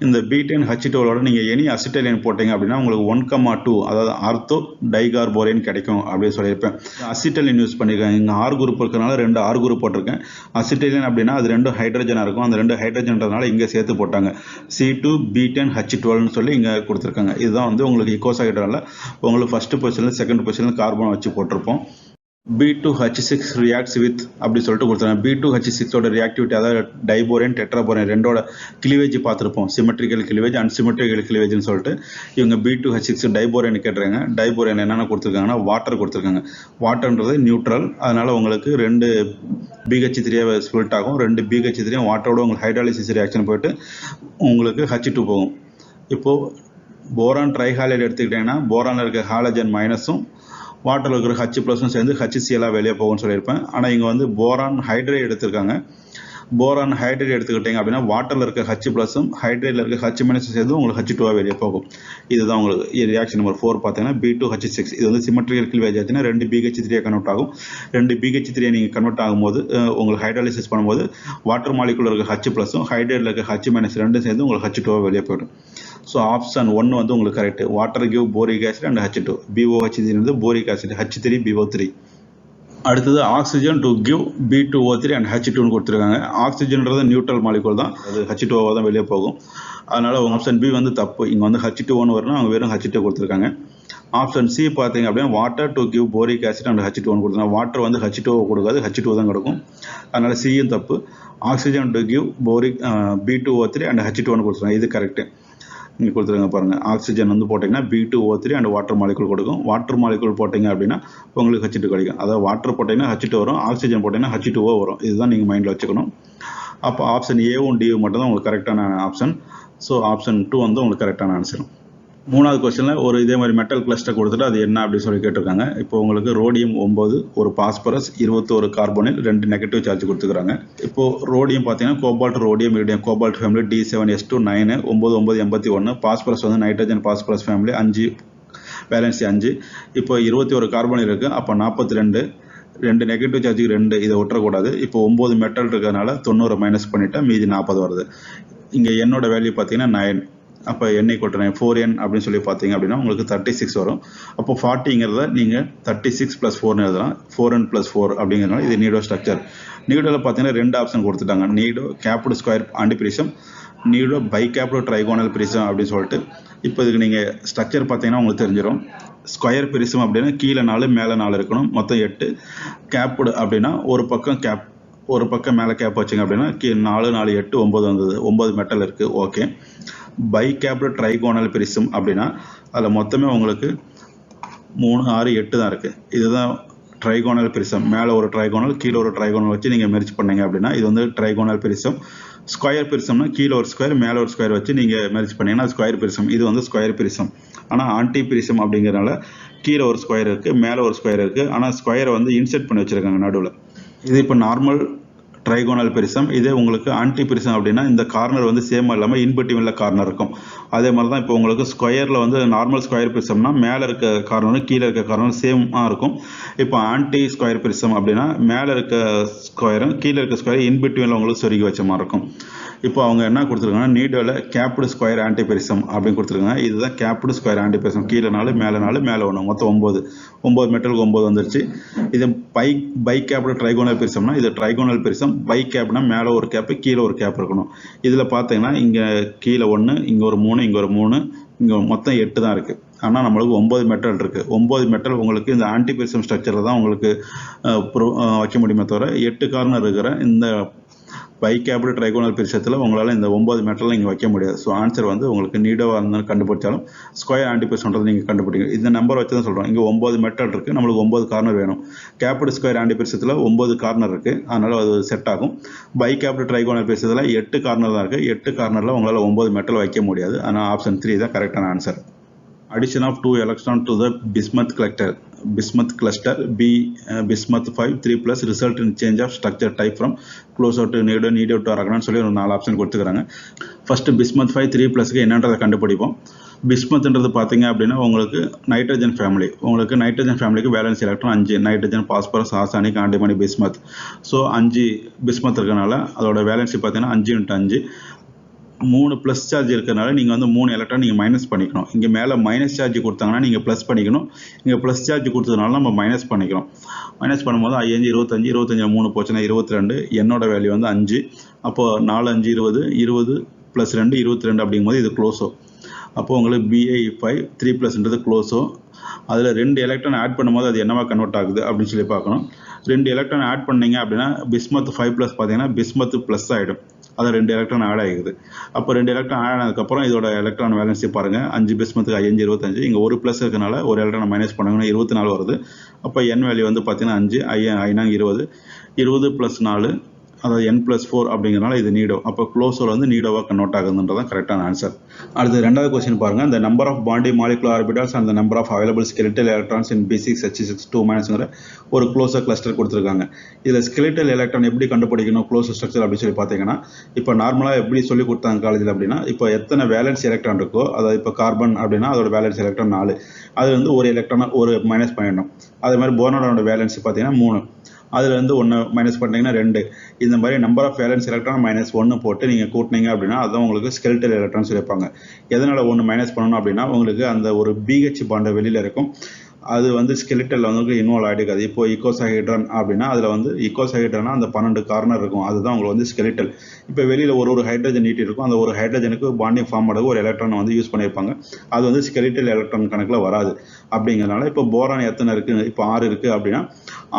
இந்த B10 H12ஓட நீங்கள் எனி அசிட்டலின் போட்டிங்க அப்படின்னா உங்களுக்கு 1,2 அதாவது ஆர்த்தோ டைகார்போரேன் கிடைக்கும் அப்படின்னு சொல்லியிருப்பேன். அசிட்டலின் யூஸ் பண்ணியிருக்காங்க. இங்கே R குரூப் இருக்கிறனால 2 R குரூப் போட்டிருக்கேன். அசிட்டலின் அப்படின்னா அது 2 ஹைட்ரஜனாக இருக்கும். அந்த 2 ஹைட்ரஜன்றதுனால இங்கே சேர்த்து போட்டாங்க. C2 B10 H12னு சொல்லி இங்கே கொடுத்துருக்காங்க. இதுதான் வந்து உங்களுக்கு இக்கோசாஹைட்ரலில் உங்களுக்கு ஃபர்ஸ்ட் பொசிஷனில் செகண்ட் பொசிஷனில் கார்பன் வச்சு போட்டிருப்போம். B2 H6 reacts with அப்படி சொல்லிட்டு கொடுத்துருக்காங்க. B2 H6ஓட ரியாக்டிவிட்டி அதாவது டைபோரேன் டெட்ராபோரேன் ரெண்டோட கிளிவேஜ் பார்த்துருப்போம். சிமெட்ரிக்கல் கிளிவேஜ் அண்ட் சிமெட்ரிக்கல் கிளிவேஜ்னு சொல்லிட்டு இவங்க B2 H6 டைபோரேன் கேட்டுறாங்க. டைபோரேன் என்னென்ன கொடுத்துருக்காங்கன்னா வாட்டர் கொடுத்துருக்காங்க. வாட்டர்ன்றது நியூட்ரல், அதனால உங்களுக்கு 2 BH3 ஸ்பிளிட் ஆகும். 2 BH3 வாட்டரோட உங்களுக்கு ஹைட்ராலிசிஸ் ரியாக்ஷன் போயிட்டு உங்களுக்கு H2 போகும். இப்போது போரான் ட்ரைஹாலைடு எடுத்துக்கிட்டிங்கன்னா போரானில் இருக்க ஹாலஜன் மைனஸும் வாட்டரில் இருக்கிற H+ சேர்ந்து HCl வெளியே போகும்னு சொல்லியிருப்பேன். ஆனால் இங்கே வந்து போரான் ஹைட்ரேட் எடுத்திருக்காங்க. போரான் ஹைட்ரேட் எடுத்துக்கிட்டிங்க அப்படின்னா வாட்டரில் இருக்க H+ ஹைட்ரேட்டில் இருக்க H- சேர்ந்து உங்களுக்கு H2 வெளியே போகும். இதுதான் உங்களுக்கு ரியாக்ஷன் நம்பர் 4 பார்த்தீங்கன்னா B2 H6. இது வந்து சிமெட்ரிக்கல் கிளிவேஜ் ஆச்சுன்னா 2 BH3 கன்வெர்ட் ஆகும். 2 BH3 நீங்கள் கன்வெர்ட் ஆகும்போது உங்களுக்கு ஹைட்ராலிசிஸ் பண்ணும்போது வாட்டர் மாலிகுலர் இருக்க H+ ஹைட்ரேட்டில் இருக்க H- ரெண்டும் சேர்ந்து உங்களுக்கு H2 வெளியே போயிடும். ஸோ ஆப்ஷன் 1 வந்து உங்களுக்கு correct. Water give boric acid and H2. BOH வந்து போரிக் ஆசிட், H3 BO3. அடுத்தது oxygen to give B2O3 and H2ன்னு கொடுத்துருக்காங்க. ஆக்சிஜன்றது நியூட்ரல் மாலிகுல் தான், அது H2O தான் வெளியே போகும். அதனால ஆப்ஷன் பி வந்து தப்பு. இங்கே வந்து H2O வரணும், அவங்க வெறும் H2 கொடுத்துருக்காங்க. ஆப்ஷன் சி பார்த்தீங்க அப்படின்னா water to give boric acid and H2 கொடுத்துருக்காங்க. வாட்டர் வந்து H2O கொடுக்காது, H2 தான் கொடுக்கும். அதனால சியும் தப்பு. Oxygen to give boric B2O3 and H2 கொடுத்துருக்காங்க. இது கரெக்ட். இங்கே கொடுத்துருங்க பாருங்கள். ஆக்சிஜன் வந்து போட்டிங்கன்னா B2O3 அண்ட் வாட்டர் மாலிகுல் கொடுக்கும். வாட்டர் மாலிகுல் போட்டிங்க அப்படின்னா உங்களுக்கு H2 கிடைக்கும். அதாவது வாட்டர் போட்டிங்கன்னா H2 வரும், ஆக்சிஜன் போட்டிங்கன்னா H2O வரும். இதுதான் நீங்கள் மைண்டில் வச்சுக்கணும். அப்போ ஆப்ஷன் ஏவும் டியும் மட்டும் தான் உங்களுக்கு கரெக்டான ஆப்ஷன். ஸோ ஆப்ஷன் 2 வந்து உங்களுக்கு கரெக்டான ஆன்சர். 3வது கொஸ்டினில் ஒரு இதே மாதிரி மெட்டல் கிளஸ்டர் கொடுத்துட்டு அது என்ன அப்படின்னு சொல்லி கேட்டிருக்காங்க. இப்போ உங்களுக்கு ரோடியம் 9, ஒரு பாஸ்பரஸ் 21 கார்பனில் 2 நெகட்டிவ் சார்ஜ் கொடுத்துக்கிறாங்க. இப்போ ரோடியம் பார்த்தீங்கன்னா cobalt rhodium iridium cobalt family D7S2 9 9981. Phosphorus வந்து நைட்ரஜன் பாஸ்பரஸ் ஃபேமிலி 5 வேலன்சி 5. இப்போ 21 கார்பன் இருக்குது. அப்போ 42 2 நெகட்டிவ் சார்ஜுக்கு 2 இதை ஒட்டக்கூடாது. இப்போ 9 மெட்டல் இருக்கிறதுனால 90 மைனஸ் பண்ணிட்டா மீதி 40 வருது. இங்கே என்னோட வேல்யூ பார்த்தீங்கன்னா 9. அப்போ n = 4n அப்படின்னு சொல்லி பார்த்தீங்க அப்படின்னா உங்களுக்கு 36 வரும். அப்போ 40ங்கிறத நீங்கள் 36 + 4 எழுதலாம். 4n + 4 அப்படிங்கிறதுனால இது நீடோ ஸ்ட்ரக்சர். நீடோவில் பார்த்தீங்கன்னா 2 ஆப்ஷன் கொடுத்துட்டாங்க. Nido capped square antiprism, nido bicapped trigonal prism அப்படின்னு சொல்லிட்டு. இப்போ இதுக்கு நீங்கள் ஸ்ட்ரக்சர் பார்த்தீங்கன்னா உங்களுக்கு தெரிஞ்சிடும். ஸ்கொயர் பிரிசம் அப்படின்னா கீழே 4 மேலே 4 இருக்கணும், மொத்தம் 8. கேப்டு அப்படின்னா ஒரு பக்கம் மேலே கேப் வச்சிங்க அப்படின்னா 4 4 8 9 வந்தது. 9 மெட்டல் இருக்குது. Okay. Bicapped trigonal prism அப்படின்னா அதில் மொத்தமே உங்களுக்கு 3 6 8 தான் இருக்குது. இதுதான் ட்ரைகோனல் பிரிசம். மேலே ஒரு ட்ரைகோனல் கீழே ஒரு ட்ரைகோனல் வச்சு நீங்கள் மெர்ஜ் பண்ணீங்க அப்படின்னா இது வந்து ட்ரைகோனல் பிரிசம். ஸ்கொயர் பிரிசம்னா கீழே ஒரு ஸ்கொயர் மேலே ஒரு ஸ்கொயர் வச்சு நீங்கள் மெர்ஜ் பண்ணீங்கன்னா ஸ்கொயர் பிரிசம். இது வந்து ஸ்கொயர் பிரிசம். ஆனால் ஆன்டி பிரிசம் அப்படிங்கிறனால கீழே ஒரு ஸ்கொயர் இருக்குது, மேலே ஒரு ஸ்கொயர் இருக்குது. ஆனால் ஸ்கொயரை வந்து இன்செர்ட் பண்ணி வச்சுருக்காங்க நடுவில். இது இப்போ நார்மல் ட்ரைகோனல் பிரிசம். இதே உங்களுக்கு ஆன்டி பிரிசம் அப்படின்னா இந்த கார்னர் வந்து சேமாக இல்லாமல் இன்பிட்வீனில் கார்னர் இருக்கும். அதே மாதிரி தான் இப்போ உங்களுக்கு ஸ்கொயரில் வந்து நார்மல் ஸ்கொயர் பிரிசம்னா மேலே இருக்க கார்னரும் கீழே இருக்க கார்னரும் சேமாக இருக்கும். இப்போ ஆன்டி ஸ்கொயர் பிரிசம் அப்படின்னா மேலே இருக்க ஸ்கொயரும் கீழே இருக்க ஸ்கொயர் இன்பிட்வீனில் உங்களுக்கு சொருகி வச்ச மாதிரி இருக்கும். இப்போ அவங்க என்ன கொடுத்துருக்காங்கன்னா நீடோவில் கேப்டு ஸ்கொயர் ஆன்டி பிரிசம் அப்படின்னு கொடுத்துருக்காங்க. இதுதான் கேப்டு ஸ்கொயர் ஆன்டி பிரிசம். கீழே 4 மேலே 4 மேலே 1 மொத்தம் 9 மெட்டலுக்கு 9 வந்துருச்சு. இது பை கேப்டு ட்ரைகோனல் பிரிசம்னா இது ட்ரைகோனல் பிரிசம். பை கேப்னா மேலே ஒரு கேப்பு கீழே ஒரு கேப் இருக்கணும். இதில் பார்த்தீங்கன்னா இங்கே கீழே 1, இங்கே ஒரு 3, இங்கே ஒரு 3, இங்கே மொத்தம் 8 தான் இருக்குது. ஆனால் நம்மளுக்கு 9 மெட்டல் இருக்குது. 9 மெட்டல் உங்களுக்கு இந்த ஆன்டி பிரிசம் ஸ்ட்ரக்சரில் தான் உங்களுக்கு வைக்க முடியுமே தவிர 8 கார்னர் இருக்கிற இந்த பை கேப்டு ட்ரைகோனல் பிரிசத்தில் உங்களால் இந்த 9 மெட்டல் நீங்கள் வைக்க முடியாது. ஸோ ஆன்சர் வந்து உங்களுக்கு நீடோவாக இருந்தாலும் கண்டுபிடிச்சாலும் ஸ்கொயர் ஆன்டி பிரிசம்ன்றது நீங்கள் கண்டுபிடிங்க. இந்த நம்பர் வச்சு தான் சொல்கிறோம். இங்கே 9 மெட்டல் இருக்குது, நம்மளுக்கு 9 கார்னர் வேணும். கேப்டு ஸ்கொயர் ஆன்டி பிரிசத்தில் 9 கார்னர் இருக்குது, அதனால் அது செட் ஆகும். பை கேப்டு ட்ரைகோனல் பிரிசத்தில் 8 கார்னர் தான் இருக்குது. 8 கார்னரில் உங்களால் 9 மெட்டல் வைக்க முடியாது. ஆனால் ஆப்ஷன் 3 தான் கரெக்டான answer. Addition of 2 electrons to the bismuth cluster B bismuth 5 3 plus result in change of structure type from closer to needle to argon சொல்லி ஒரு 4 ஆப்ஷன் கொடுத்துக்கிறாங்க. ஃபர்ஸ்ட் bismuth 5 3 ப்ளஸ்க்கு என்னன்றதை கண்டுபிடிப்போம். பிஸ்மத்ன்றது பார்த்தீங்க அப்படின்னா உங்களுக்கு நைட்ரஜன் ஃபேமிலி. உங்களுக்கு நைட்ரஜன் ஃபேமிலிக்கு valence electron 5, nitrogen, phosphorus, arsenic, antimony, bismuth. So 5 bismuth இருக்கனால அதோட வேலன்சி பார்த்தீங்கன்னா 5 × 5. 3 ப்ளஸ் சார்ஜ் இருக்கிறனால நீங்கள் வந்து 3 எலக்ட்ரான் நீங்கள் மைனஸ் பண்ணிக்கணும். இங்கே மேலே மைனஸ் சார்ஜ் கொடுத்தாங்கன்னா நீங்கள் ப்ளஸ் பண்ணிக்கணும். இங்கே ப்ளஸ் சார்ஜ் கொடுத்ததுனால நம்ம மைனஸ் பண்ணிக்கிறோம். மைனஸ் பண்ணும்போது 5 25 25 3 போச்சுன்னா 22. என்னோட வேல்யூ வந்து 5. அப்போது 4 5 20 20 + 2 22 அப்படிங்கும்போது இது க்ளோஸோ. அப்போது உங்களுக்கு Bi5 3 +ன்றது க்ளோஸோ. அதில் 2 எலக்ட்ரான் ஆட் பண்ணும்போது அது என்னவா கன்வெர்ட் ஆகுது அப்படின்னு சொல்லி பார்க்கணும். 2 எலக்ட்ரான் ஆட் பண்ணீங்க அப்படின்னா பிஸ்மத் 5 + பார்த்தீங்கன்னா பிஸ்மத் ப்ளஸ் ஆகிடும். அது 2 எலக்ட்ரான் ஆட் ஆகிடுது. அப்போ 2 எலக்ட்ரான் ஆட் ஆனதுக்கப்புறம் இதோட எலக்ட்ரான் வேலன்சி பாருங்கள். 5 பிஸ்மத்துக்கு 5 25. இங்கே ஒரு ப்ளஸ் இருக்கனால ஒரு எலக்ட்ரான் மைனஸ் பண்ணாங்கன்னா 24 வருது. அப்போ n வேல்யூ வந்து பார்த்தீங்கன்னா 5 I 20 20 + 4 அதாவது n+4 அப்படிங்கிறனால இது நீடோ. அப்போ க்ளோஸோட வந்து நீடோவாக கன்வெர்ட் ஆகுதுன்றதான் கரெக்டான ஆன்சர். அடுத்து ரெண்டாவது கொஸ்டின் பாருங்க. இந்த number of bonding molecular orbitals and number of available skeletal electrons in B6H6 ஒரு க்ளோஸர் கிளஸ்டர் கொடுத்துருக்காங்க. இதில் ஸ்கெலிட்டல் எலக்ட்ரான் எப்படி கண்டுபிடிக்கணும் க்ளோஸர் ஸ்ட்ரக்சர் அப்படின்னு சொல்லி பார்த்தீங்கன்னா, இப்போ நார்மலாக எப்படி சொல்லி கொடுத்தாங்க காலேஜில் அப்படின்னா, இப்போ எத்தனை வேலன்ஸ் எலக்ட்ரான் இருக்கோ, அதாவது இப்போ கார்பன் அப்படின்னா அதோட வேலன்ஸ் எலக்ட்ரான் 4, அது வந்து ஒரு எலக்ட்ரான் ஒரு மைனஸ் பண்ணிடணும். அதே மாதிரி போரானோட வேலன்ஸ் பார்த்தீங்கன்னா 3, அதில் வந்து 1 மைனஸ் பண்ணிங்கன்னா 2. இந்த மாதிரி நம்பர் ஆஃப் வேலன்ஸ் எலக்ட்ரான் -1 போட்டு நீங்கள் கூட்டினீங்க அப்படின்னா அதுதான் உங்களுக்கு ஸ்கெலிட்டல் எலக்ட்ரான் சொல்லியிருப்பாங்க. எதனால் 1 மைனஸ் பண்ணணும் அப்படின்னா உங்களுக்கு அந்த ஒரு BH பாண்ட் வெளியில் இருக்கும். அது வந்து ஸ்கெலிட்டலில் வந்து இன்வால்வ் ஆகிடுக்காது. இப்போ இக்கோசாஹைட்ரான் அப்படின்னா அதில் வந்து இக்கோசாஹைட்ரானா அந்த 12 கார்னர் இருக்கும். அதுதான் உங்களுக்கு வந்து ஸ்கெலிட்டல். இப்போ வெளியில் ஒரு ஹைட்ரஜன் நீட்டி இருக்கும். அந்த ஒரு ஹைட்ரஜனுக்கு பாண்டிங் ஃபார்ம் ஆக ஒரு எலக்ட்ரான் வந்து யூஸ் பண்ணியிருப்பாங்க. அது வந்து ஸ்கெலிட்டல் எலக்ட்ரான் கணக்கில் வராது. அப்படிங்கிறனால இப்போ போரான் எத்தனை இருக்குது, இப்போ 6 இருக்குது அப்படின்னா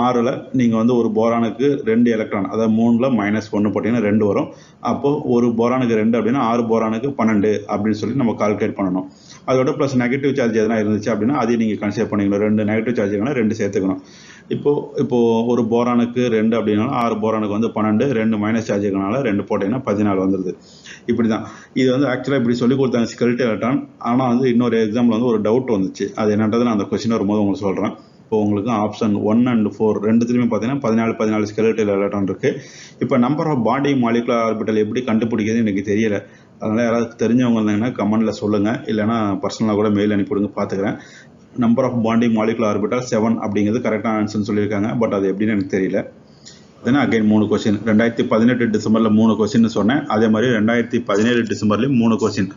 6ல் நீங்கள் வந்து ஒரு போரானுக்கு 2 எலக்ட்ரான், அதாவது 3ல் -1 போட்டிங்கன்னா 2 வரும். அப்போது ஒரு போரானுக்கு 2 அப்படின்னா 6 போரானுக்கு 12 அப்படின்னு சொல்லி நம்ம கால்குலேட் பண்ணணும். அதோட ப்ளஸ் நெகட்டிவ் சார்ஜ் எதனா இருந்துச்சு அப்படின்னா அதையும் நீங்கள் கன்சிடர் பண்ணிக்கணும். 2 நெகட்டிவ் சார்ஜ் இருக்குன்னா 2 சேர்த்துக்கணும். இப்போ ஒரு போரானுக்கு 2 அப்படின்னாலும் 6 போரானுக்கு வந்து 12, 2 மைனஸ் சார்ஜ் இருக்கனால 2 போட்டிங்கன்னா 14 வந்துடுது. இப்படி தான் இது வந்து ஆக்சுவலாக இப்படி சொல்லி கொடுத்தாங்க ஸ்கெலிட்டல் எலக்ட்ரான். ஆனால் வந்து இன்னொரு எக்ஸாம்பிள் வந்து ஒரு டவுட் வந்துச்சு. அது என்னன்றது நான் அந்த கொஸ்டின் வரும்போது உங்களுக்கு சொல்கிறேன். இப்போ உங்களுக்கு ஆப்ஷன் 1 and 4 ரெண்டுத்துலையுமே பார்த்தீங்கன்னா 14 ஸ்கெலிட்டல் எலக்ட்ரான் இருக்குது. இப்போ number of bonding molecular orbital எப்படி கண்டுபிடிக்கிறது எனக்கு தெரியல. அதனால் யாராவது தெரிஞ்சவங்க இருந்தீங்கன்னா கமெண்ட்டில் சொல்லுங்கள், இல்லைனா பர்சனலாக கூட மெயில் அனுப்பிவிடுங்க, பார்த்துக்கிறேன். Number of bonding molecular orbital 7 அப்படிங்கிறது கரெக்டான ஆன்சர்னு சொல்லியிருக்காங்க. பட் அது எப்படின்னு எனக்கு தெரியல. அதுனா அகைன் 3 கொஸ்டின். 2018 டிசம்பரில் 3 கொஸ்டின் சொன்னேன். அதே மாதிரி 2017 டிசம்பர்லேயும் 3 கொஸ்டின்.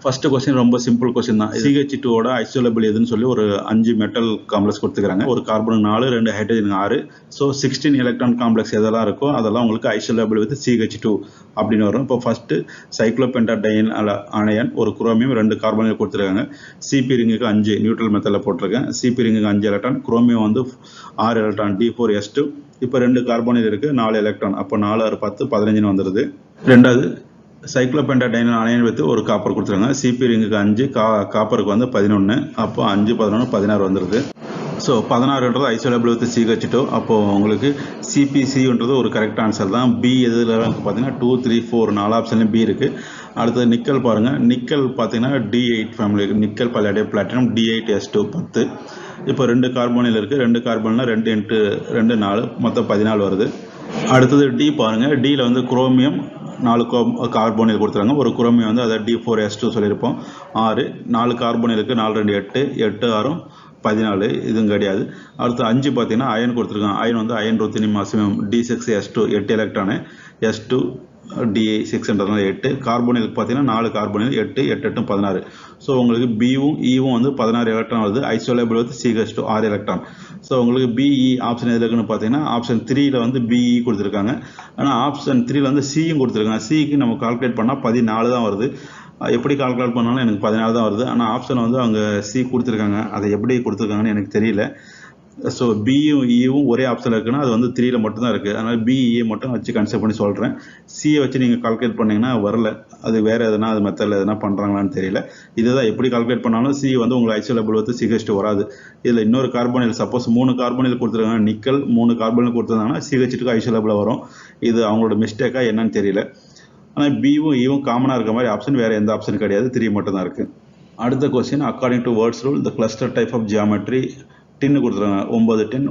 ஃபர்ஸ்ட் கொஸ்டின் ரொம்ப சிம்பிள் கொஸ்டின் தான். CH2ஓட ஐசோலேபிள் எதுன்னு சொல்லி ஒரு 5 மெட்டல் காம்ப்ளெக்ஸ் கொடுத்துக்கிறாங்க. ஒரு கார்பனுக்கு 4, 2 ஹைட்ரஜனுக்கு 6. ஸோ 16 எலக்ட்ரான் காம்ப்ளெக்ஸ் எதெல்லாம் இருக்கோ அதெல்லாம் உங்களுக்கு ஐசோலேபிள் வித் CH2 அப்படின்னு வரும். இப்போ ஃபர்ஸ்ட் சைக்ளோபென்டாடைன் அயன், ஒரு குரோமியம், 2 கார்பனில் கொடுத்துருக்காங்க. CP ரிங்குக்கு 5 நியூட்ரல் மெத்தடில் போட்டிருக்கேன். CP ரிங்குக்கு 5 எலக்ட்ரான், குரோமியம் வந்து 6 எலக்ட்ரான், D4S2. இப்போ 2 கார்பனில் இருக்குது, 4 எலக்ட்ரான். அப்போ 4 6 10 15 வந்துடுது. ரெண்டாவது சைக்ளோபென்டாடைன் அயன் வித் ஒரு காப்பர் கொடுத்துருக்காங்க. CP ரிங்குக்கு 5, காப்பருக்கு வந்து 11. அப்போ 5 11 16 வந்துடுது. ஸோ 16ன்றது ஐசோலேபிள் வித் CH2. அப்போது உங்களுக்கு CpCன்றது ஒரு கரெக்ட் ஆன்சர் தான். பி எதில் பார்த்தீங்கன்னா 2, 3, 4 4 ஆப்ஷன்லையும் பி இருக்குது. அடுத்தது நிக்கல் பாருங்கள். நிக்கல் பார்த்தீங்கன்னா D8 family, nickel palladium platinum D8S2 10. இப்போ 2 கார்பனில் இருக்குது. 2 கார்பன்னா 2 × 2 4, மொத்தம் 14 வருது. அடுத்தது டி பாருங்கள். டியில் வந்து குரோமியம் 4 கார்போனில் கொடுத்துருக்காங்க. ஒரு குரோமியம் வந்து அதை D4S2 சொல்லியிருப்போம் 6. 4 கார்போனில் இருக்குது. 4 2 8, 8 6 14, இதுவும் கிடையாது. அடுத்து 5 பார்த்தீங்கன்னா அயன் கொடுத்துருக்காங்க. அயன் வந்து அயன் ருத்தினியம் அசிமியம் D6S2 8 எலக்ட்ரானு, S2 Da6ன்றதுனால 8. கார்போனில் பார்த்தீங்கன்னா 4 கார்போனில் 8 8 8 16. ஸோ உங்களுக்கு பியும் ஈவும் வந்து 16 எலக்ட்ரான் வருது. ஐசோலேபிள் வித் CH2 6 எலக்ட்ரான். ஸோ உங்களுக்கு பிஇ ஆப்ஷன் எதில் இருக்குன்னு பார்த்தீங்கன்னா ஆப்ஷன் 3ல் வந்து பிஇ கொடுத்துருக்காங்க. ஆனால் ஆப்ஷன் 3ல் வந்து சியும் கொடுத்துருக்காங்க. சிக்கு நம்ம கால்குலேட் பண்ணால் 14 தான் வருது. எப்படி கால்குலேட் பண்ணாலும் எனக்கு 14 தான் வருது. ஆனால் ஆப்ஷன் வந்து அவங்க சி கொடுத்துருக்காங்க. அதை எப்படி கொடுத்துருக்காங்கன்னு எனக்கு தெரியல. ஸோ பியும் இயும் ஒரே ஆப்ஷனில் இருக்குன்னா அது வந்து 3ல் மட்டும்தான் இருக்குது. அதனால் பிஇ மட்டும் வச்சு கன்சிடர் பண்ணி சொல்கிறேன். சியை வச்சு நீங்கள் கால்குலேட் பண்ணிங்கன்னா வரல. அது வேறு எதுனா அது மெத்தடில் எதுனா பண்ணுறாங்களான்னு தெரியல. இதுதான் எப்படி கால்குலேட் பண்ணாலும் சி வந்து உங்களுக்கு ஐசோலேபிள் வித் CH2 வராது. இதில் இன்னொரு கார்பனில் சப்போஸ் 3 கார்பனில் கொடுத்துருக்காங்க, நிக்கல் 3 கார்பனில் கொடுத்துருந்தாங்கன்னா CH2 ஐசோலேபிளாக வரும். இது அவங்களோட மிஸ்டேக்காக என்னன்னு தெரியல. ஆனால் பியும் ஈவும் காமனாக இருக்க மாதிரி ஆப்ஷன் வேறு எந்த ஆப்ஷன் கிடையாது. 3 மட்டும் தான் இருக்குது. அடுத்த question, according to Wade's rule the cluster type of geometry டின்னு கொடுத்துருக்காங்க. 9 10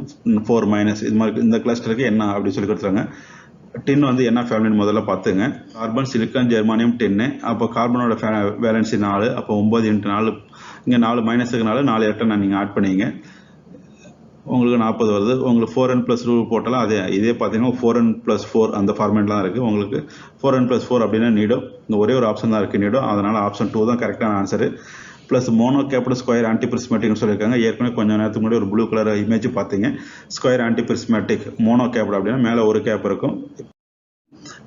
4 மைனஸ் இது மாதிரி இந்த கிளஸ்டருக்கு என்ன அப்படி சொல்லி கொடுத்துருக்காங்க. டின் வந்து என்ன ஃபேமிலின்னு முதல்ல பார்த்துங்க. Carbon silicon germanium 10. அப்போ கார்பனோட வேலன்சி 4. அப்போ 9 × 4, இங்கே 4 மைனஸுக்குனால 4 எலக்ட்ரான் நீங்கள் ஆட் பண்ணிங்க, உங்களுக்கு 40 வருது. உங்களுக்கு 4n+ ரூல் போட்டாலும் இதே பார்த்தீங்கன்னா 4n+4 அந்த ஃபார்மேட்டில் தான் இருக்குது. உங்களுக்கு 4n+4 அப்படின்னா நீடோ. இங்கே ஒரே ஒரு ஆப்ஷன் தான் இருக்குது, நீடோ. அதனால் ஆப்ஷன் 2 தான் கரெக்டான answer. Plus mono capped square ஆன்டிபிரிஸ்மேட்டிக்னு சொல்லியிருக்காங்க. ஏற்கனவே கொஞ்சம் நேரத்துக்கு முன்னாடி ஒரு ப்ளூ கலர் இமேஜ் பார்த்தீங்க. ஸ்கொயர் ஆன்டிபிரிஸ்மேட்டிக் மோனோ கேப்டு அப்படின்னா மேலே ஒரு கேப் இருக்கும்.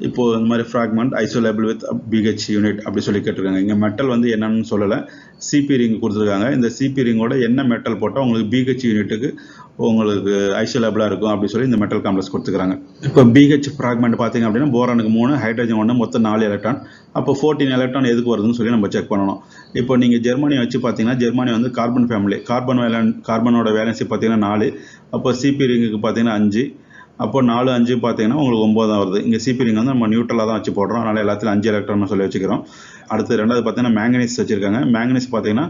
இப்போ இந்த மாதிரி fragment isolobal with BH unit அப்படி சொல்லி கேட்டிருக்காங்க. இங்கே மெட்டல் வந்து என்னன்னு சொல்லலை, சிபி ரிங் கொடுத்துருக்காங்க. இந்த சிபி ரிங்கோட என்ன மெட்டல் போட்டால் உங்களுக்கு BH யூனிட்டுக்கு உங்களுக்கு ஐசோலேபிளாக இருக்கும் அப்படி சொல்லி இந்த மெட்டல் காம்ப்ளெக்ஸ் கொடுத்துருக்காங்க. இப்போ BH ஃப்ராக்மெண்ட் பார்த்தீங்க அப்படின்னா போரானுக்கு 3, ஹைட்ரஜன் 1, மொத்தம் 4 எலக்ட்ரான். அப்போ 14 எலக்ட்ரான் எதுக்கு வருதுன்னு சொல்லி நம்ம செக் பண்ணணும். இப்போ நீங்கள் ஜெர்மனி வச்சு பார்த்தீங்கன்னா ஜெர்மனி வந்து கார்பன் ஃபேமிலி, கார்பனோட வேலன்சி பார்த்தீங்கன்னா 4. அப்போ சிபி ரிங்குக்கு பார்த்தீங்கன்னா 5. அப்போ 4 5 பார்த்தீங்கன்னா உங்களுக்கு 9 தான் வருது. இங்கே சிபி ரிங் வந்து நம்ம நியூட்ரலாக தான் வச்சு போடுறோம். அதனால் எல்லாத்துலையும் 5 எலக்ட்ரான் சொல்லி வச்சுக்கிறோம். அடுத்து ரெண்டாவது பார்த்தீங்கன்னா மேங்கனீஸ் வச்சுருக்காங்க. மேங்கனீஸ் பார்த்தீங்கன்னா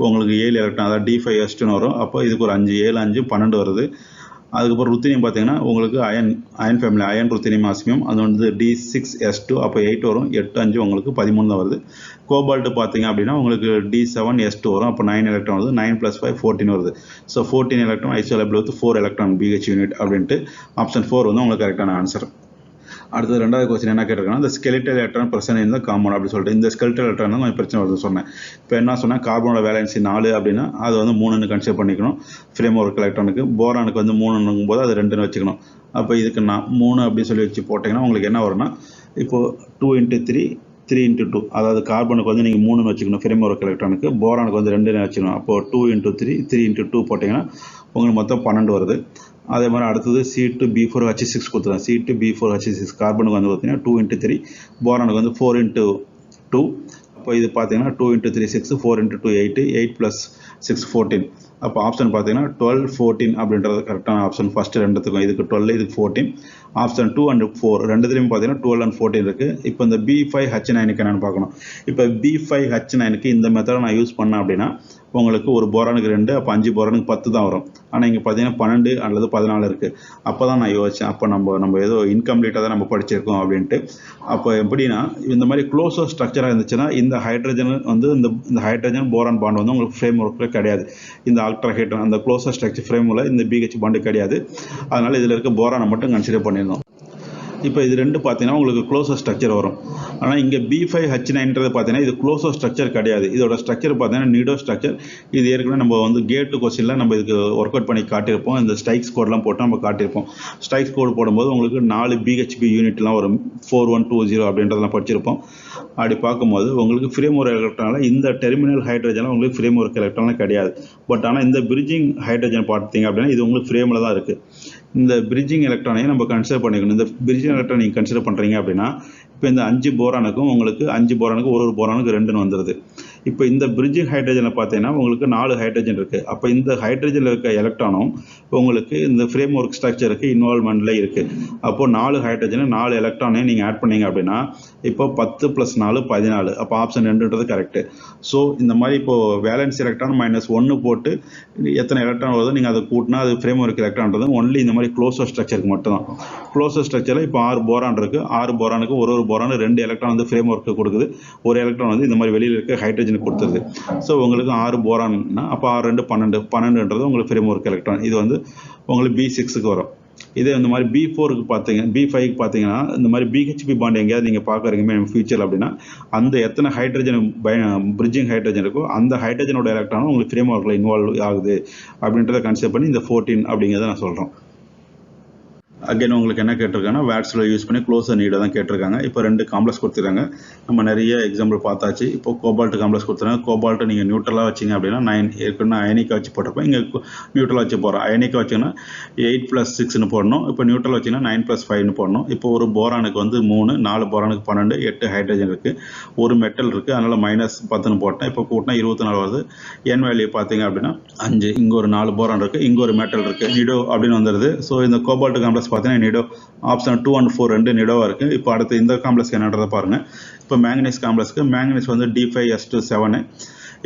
உங்களுக்கு 7 எலக்ட்ரான், அதாவது D5S2 வரும். அப்போ இதுக்கு ஒரு 5, 7 5 12 வருது. அதுக்கப்புறம் ருத்தினியம் பார்த்தீங்கன்னா உங்களுக்கு iron family, iron ruthenium osmium, அது வந்து D6S2, அப்போ 8 வரும். 8 5 உங்களுக்கு 13 தான் வருது. கோபால்ட்டு பார்த்தீங்க அப்படின்னா உங்களுக்கு D7S2 வரும். அப்போ 9 எலக்ட்ரான் வருது. 9 + 5 14 வருது. So 14 electron isolobal with 4 electron BH unit அப்படின்ட்டு ஆப்ஷன் 4 வந்து உங்களுக்கு கரெக்டான ஆன்சர். அடுத்தது ரெண்டாவது கொஸ்டின் என்ன கேட்டிருக்காங்கன்னா, இந்த ஸ்கெலிட்டல் எலக்ட்ரான் பிரச்சனை இந்த காமன் அப்படி சொல்லிட்டு இந்த ஸ்கெலிட்டல் எலக்ட்ரான் தான் கொஞ்சம் பிரச்சனை வருது சொன்னேன். இப்போ என்ன சொன்னால் கார்பனோட வேலன்சி 4 அப்படின்னா அது வந்து 3ன்னு கன்சிடர் பண்ணிக்கணும். ஃப்ரேம் ஒர்க் எலக்ட்ரானுக்கு போரானுக்கு வந்து 3ன்னும் போது அது 2ன்னு வச்சுக்கணும். அப்போ இதுக்கு நான் 3 அப்படின்னு சொல்லி வச்சு போட்டிங்கன்னா உங்களுக்கு என்ன வரும்னா, இப்போது 2 × 3 3 × 2, அதாவது கார்பனுக்கு வந்து நீங்கள் 3ன்னு வச்சுக்கணும் ஃப்ரேம் ஒர்க் எலக்ட்ரானுக்கு, போரானுக்கு வந்து 2ன்னு வச்சுக்கணும். அப்போது 2 × 3 3 × 2 போட்டிங்கன்னா உங்களுக்கு மொத்தம் 12 வருது. அதே மாதிரி அடுத்தது C2B4H6 கொடுத்துருக்காங்க. C2B4H6 கார்பனுக்கு வந்து பார்த்தீங்கன்னா 2 × 3, போரானுக்கு வந்து 4 × 2. அப்போ இது பார்த்தீங்கன்னா 2 × 3 6, 4 × 2 8, 8 + 6 14. அப்போ ஆப்ஷன் பார்த்தீங்கன்னா 12 14 அப்படின்றது கரெக்டான ஆப்ஷன். ஃபஸ்ட்டு ரெண்டுத்துக்கும், இதுக்கு 12 இதுக்கு 14. ஆப்ஷன் 2 and 4 ரெண்டுத்துலையும் பார்த்தீங்கன்னா 12 and 14 இருக்குது. இப்போ இந்த B5H9க்கு என்னென்னு பார்க்கணும். இப்போ B5H9க்கு இந்த மெத்தடை நான் யூஸ் பண்ணேன் அப்படின்னா உங்களுக்கு ஒரு போரானுக்கு 2, அப்போ 5 போரானுக்கு 10 தான் வரும். ஆனால் இங்கே பார்த்தீங்கன்னா 12 அல்லது 14 இருக்குது. அப்போ தான் நான் யோசித்தேன், அப்போ நம்ம ஏதோ இன்கம்ப்ளீட்டாக தான் நம்ம படிச்சிருக்கோம் அப்படின்ட்டு. அப்போ எப்படின்னா இந்த மாதிரி க்ளோஸர் ஸ்ட்ரக்சராக இருந்துச்சுன்னா இந்த ஹைட்ரஜன் வந்து இந்த ஹைட்ரஜன் போரான் பாண்ட் வந்து உங்களுக்கு ஃப்ரேம் ஒர்க்கில் கிடையாது. இந்த ஆல்ட்ராஹைட்ரன் அந்த க்ளோஸர் ஸ்ட்ரக்சர் ஃப்ரேமில் இந்த BH பாண்டு கிடையாது. அதனால் இதில் இருக்க போரானை மட்டும் கன்சிடர் பண்ணியிருந்தோம். இப்போ இது ரெண்டு பார்த்தீங்கன்னா உங்களுக்கு க்ளோஸர் ஸ்ட்ரக்சர் வரும். ஆனால் இங்கே B5H9ன்றது பார்த்தீங்கன்னா இது க்ளோஸர் ஸ்ட்ரக்சர் கிடையாது. இதோட ஸ்ட்ரக்சர் பார்த்தீங்கன்னா நீடோ ஸ்ட்ரக்சர். இது ஏற்கனவே நம்ம வந்து கேட்டு கொஸ்டினில் நம்ம இதுக்கு ஒர்க் அவுட் பண்ணி காட்டியிருப்போம். இந்த ஸ்ட்ரைக்ஸ் கோட்லாம் போட்டு நம்ம காட்டியிருப்போம். ஸ்ட்ரைக்ஸ் கோடு போடும்போது உங்களுக்கு 4 BHB யூனிட்லாம் வரும். 4120 அப்படின்றதெல்லாம் படிச்சிருப்போம். அப்படி பார்க்கும்போது உங்களுக்கு ஃப்ரேம் ஒர்க் எலக்ட்ரானில் இந்த டெர்மினல் ஹைட்ரஜனில் உங்களுக்கு ஃப்ரேம் ஒர்க் எலக்ட்ரானில் கிடையாது. பட் ஆனால் இந்த பிரிட்ஜிங் ஹைட்ரஜன் பார்த்தீங்க அப்படின்னா இது உங்களுக்கு ஃப்ரேமில் தான் இருக்குது. இந்த பிரிட்ஜிங் எலக்ட்ரானையும் நம்ம கன்சிடர் பண்ணிக்கணும். இந்த பிரிட்ஜிங் எலக்ட்ரான் நீங்கள் கன்சிடர் பண்ணுறீங்க அப்படின்னா இப்போ இந்த 5 போரானுக்கும் உங்களுக்கு 5 போரானுக்கு ஒரு போரானுக்கு 2ன்னு வந்துடுது. இப்போ இந்த பிரிட்ஜிங் ஹைட்ரஜனில் பார்த்தீங்கன்னா உங்களுக்கு 4 ஹைட்ரஜன் இருக்குது. அப்போ இந்த ஹைட்ரஜனில் இருக்க எலக்ட்ரானும் உங்களுக்கு இந்த ஃப்ரேம் ஒர்க் ஸ்ட்ரக்சருக்கு இன்வால்மெண்ட்டில் இருக்குது. அப்போது 4 ஹைட்ரஜனு 4 எலக்ட்ரானையும் நீங்கள் ஆட் பண்ணீங்க அப்படின்னா இப்போ 10 + 4 14. அப்போ ஆப்ஷன் 2ன்றது கரெக்டு. ஸோ இந்த மாதிரி இப்போது வேலன்ஸ் எலக்ட்ரான் -1 போட்டு எத்தனை எலக்ட்ரான் வருதோ நீங்கள் அதை கூட்டினா அது ஃப்ரேம் ஒர்க் எலக்ட்ரான்றது ஒன்லி இந்த மாதிரி க்ளோசர் ஸ்ட்ரக்சருக்கு மட்டும்தான். க்ளோசர் ஸ்ட்ரக்சரில் இப்போ 6 போரான் இருக்குது. 6 போரானுக்கு ஒரு போரான் 2 எலக்ட்ரான் வந்து ஃப்ரேம் ஒர்க்கு கொடுக்குது. ஒரு எலக்ட்ரான் வந்து இந்த மாதிரி வெளியில் இருக்க ஹைட்ரஜனுக்கு கொடுத்துருது. ஸோ உங்களுக்கு 6 போரான்னா அப்போ 6 2 12. 12ன்றது உங்களுக்கு ஃப்ரேம் ஒர்க் எலக்ட்ரான். இது வந்து உங்களுக்கு B6க்கு வரும். இதே இந்த மாதிரி B4க்கு பார்த்தீங்க B5க்கு பார்த்தீங்கன்னா இந்த மாதிரி BHP பாண்ட் எங்கேயாவது நீங்கள் பார்க்குறீங்க ஃபியூச்சர் அப்படின்னா அந்த எத்தனை ஹைட்ரஜன் பிரிட்ஜிங் ஹைட்ரஜன் இருக்கோ அந்த ஹைட்ரஜனோட எலக்ட்ரானும் உங்களுக்கு ஃப்ரேம் ஒர்க்கில் இன்வால்வ் ஆகுது அப்படின்றத கன்சிடர் பண்ணி இந்த 14 அப்படிங்கிறத நான் சொல்கிறேன். அகைன் உங்களுக்கு என்ன கேட்டிருக்காங்கன்னா வேட்ஸில் யூஸ் பண்ணி க்ளோசர் நீடை தான் கேட்டிருக்காங்க. இப்போ 2 காம்ப்ளெக்ஸ் கொடுத்துருக்காங்க. நம்ம நிறைய எக்ஸாம்பிள் பார்த்தாச்சு. இப்போ கோபால்ட் காம்ப்ளெக்ஸ் கொடுத்துருக்காங்க. கோபால்ட் நீங்கள் நியூட்ரலாக வச்சிங்க அப்படின்னா 9 ஏற்கனவே அயனிக்காக வச்சு போட்டிருப்போம். இங்கே நியூட்ரலாக வச்சு போகிறோம். அயனிக்காக வச்சிங்கன்னா 8 + 6ன்னு போடணும். இப்போ நியூட்ரல் வச்சிங்கன்னா 9 + 5ன்னு போடணும். இப்போ ஒரு போரானுக்கு வந்து 3, 4 போரானுக்கு 12, 8 ஹைட்ரஜன் இருக்குது, ஒரு மெட்டல் இருக்குது. அதனால் -10ன்னு போட்டேன். இப்போ கூட்டினா 24 வருது. என் வேல்யூ பார்த்தீங்க அப்படின்னா 5. இங்கே ஒரு 4 போரான் இருக்குது, இங்கே ஒரு மெட்டல் இருக்குது, நிடோ அப்படின்னு வந்துடுது. ஸோ இந்த கோபால்ட் காம்ப்ளெக்ஸ் பார்த்தீங்கன்னா நிடோ ஆப்ஷன் 2 and 4 2 நிடோவாக இருக்குது. இப்போ அடுத்து இந்த காம்ப்ளெக்ஸ் என்னன்றதை பாருங்கள். இப்போ மேங்கனீஸ் காம்ப்ளெக்ஸ்க்கு மேங்கனீஸ் வந்து D5S2 7.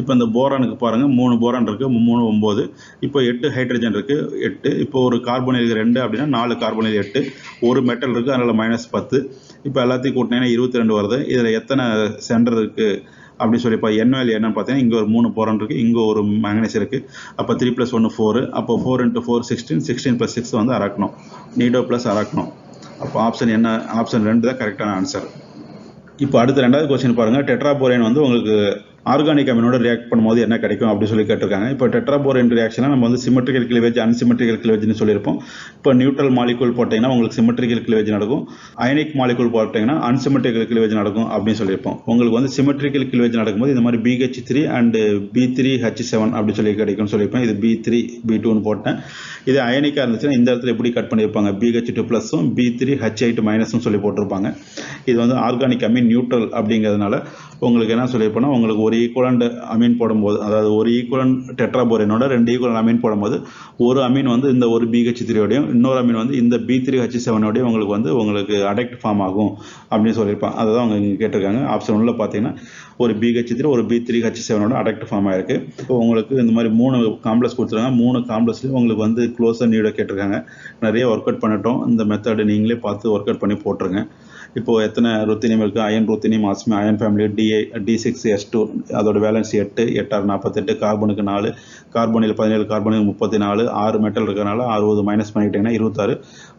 இப்போ இந்த போரானுக்கு பாருங்கள் 3 போரான் இருக்குது, 3 9. இப்போ 8 ஹைட்ரஜன் இருக்குது, 8. இப்போ ஒரு கார்பனில் 2 அப்படின்னா 4 கார்பனில் 8, ஒரு மெட்டல் இருக்குது, அதனால் -10. இப்போ எல்லாத்தையும் கூட்டினீங்கன்னா 22 வருது. இதில் எத்தனை சென்டர் இருக்குது அப்படின்னு சொல்லி என் வேல்யூ என்னன்னு பார்த்தீங்கன்னா இங்கே ஒரு 3 போரான் இருக்குது, இங்கே ஒரு மேங்கனீஸ் இருக்குது. அப்போ 3 + 1 4. அப்போ 4 × 4 16, 16 + 6 வந்து அரக்கணும், நீடோ ப்ளஸ் அரக்கணும். அப்போ ஆப்ஷன் என்ன? ஆப்ஷன் 2 தான் கரெக்டான ஆன்சர். இப்போ அடுத்த 2வது கொஸ்டின் பாருங்கள். டெட்ராபோரேன் வந்து உங்களுக்கு ஆர்கானிக் அமினோட ரியாக்ட் பண்ணும்போது என்ன கிடைக்கும் அப்படின்னு சொல்லி கேட்டிருக்காங்க. இப்போ டெட்ராபோரேன் ரியாக்ஷனை நம்ம வந்து சிமெட்ரிக்கல் கிளேவேஜ், அன்சிமெட்ரிக்கல் கிளேவேஜ்னு சொல்லியிருப்போம். இப்போ நியூட்ரல் மாலிகூல் போட்டிங்கன்னா உங்களுக்கு சிமெட்ரிக்கல் கிளேவேஜ் நடக்கும், அயனிக் மாலிகூல் போட்டிங்கன்னா அன்சிமெட்ரிக்கல் கிளேவேஜ் நடக்கும் அப்படின்னு சொல்லியிருப்போம். உங்களுக்கு வந்து சிமெட்ரிக்கல் கிளேவேஜ் நடக்கும்போது இந்த மாதிரி BH3 and B3H7 அப்படி சொல்லி கிடைக்கும்னு சொல்லியிருப்பேன். இது B3 B2ன்னு போட்டேன். இது அயனிக்காக இருந்துச்சுன்னா இந்த இடத்துல எப்படி கட் பண்ணியிருப்பாங்க, BH2+ B3H8- சொல்லி போட்டிருப்பாங்க. இது வந்து ஆர்கானிக் அமீன் நியூட்ரல் அப்படிங்கிறதுனால உங்களுக்கு என்ன சொல்லியிருப்போம்னா உங்களுக்கு ஒரு ஈக்குவலண்ட் அமீன் போடும்போது, அதாவது ஒரு ஈக்குவலண்ட் டெட்ராபோரேனோட 2 ஈக்குவலண்ட் அமீன் போடும்போது ஒரு அமீன் வந்து இந்த ஒரு BH3யோடையும் இன்னொரு அமீன் வந்து இந்த B3H7ோடையும் உங்களுக்கு அடெக்ட் ஃபார்ம் ஆகும் அப்படின்னு சொல்லியிருப்பாங்க. அதை தான் அவங்க இங்கே கேட்டிருக்காங்க. ஆப்ஷன் 1ல் பார்த்தீங்கன்னா ஒரு BH3 ஒரு B3H7ோட அடெக்ட் ஃபார்ம் ஆயிருக்கு. இப்போ உங்களுக்கு இந்த மாதிரி 3 காம்ப்ளெக்ஸ் கொடுத்துருக்காங்க. 3 காம்ப்ளெக்ஸ்லையும் உங்களுக்கு வந்து க்ளோசர் நீடோ கேட்டிருக்காங்க. நிறைய ஒர்க் அவுட் பண்ணிட்டோம். இந்த மெத்தடு நீங்களே பார்த்து ஒர்க் அவுட் பண்ணி போட்டுருங்க. இப்போ எத்தனை ருத்தினியம் இருக்குது? Iron ruthenium, osmium, iron family, D6S2 அதோட வேலன்ஸ் 8, 8 6 48, கார்பனுக்கு 4, கார்பனில் 17, கார்பனில் 34, 6 மெட்டல் இருக்கிறனால 60 மைனஸ் பண்ணிக்கிட்டிங்கன்னா 26,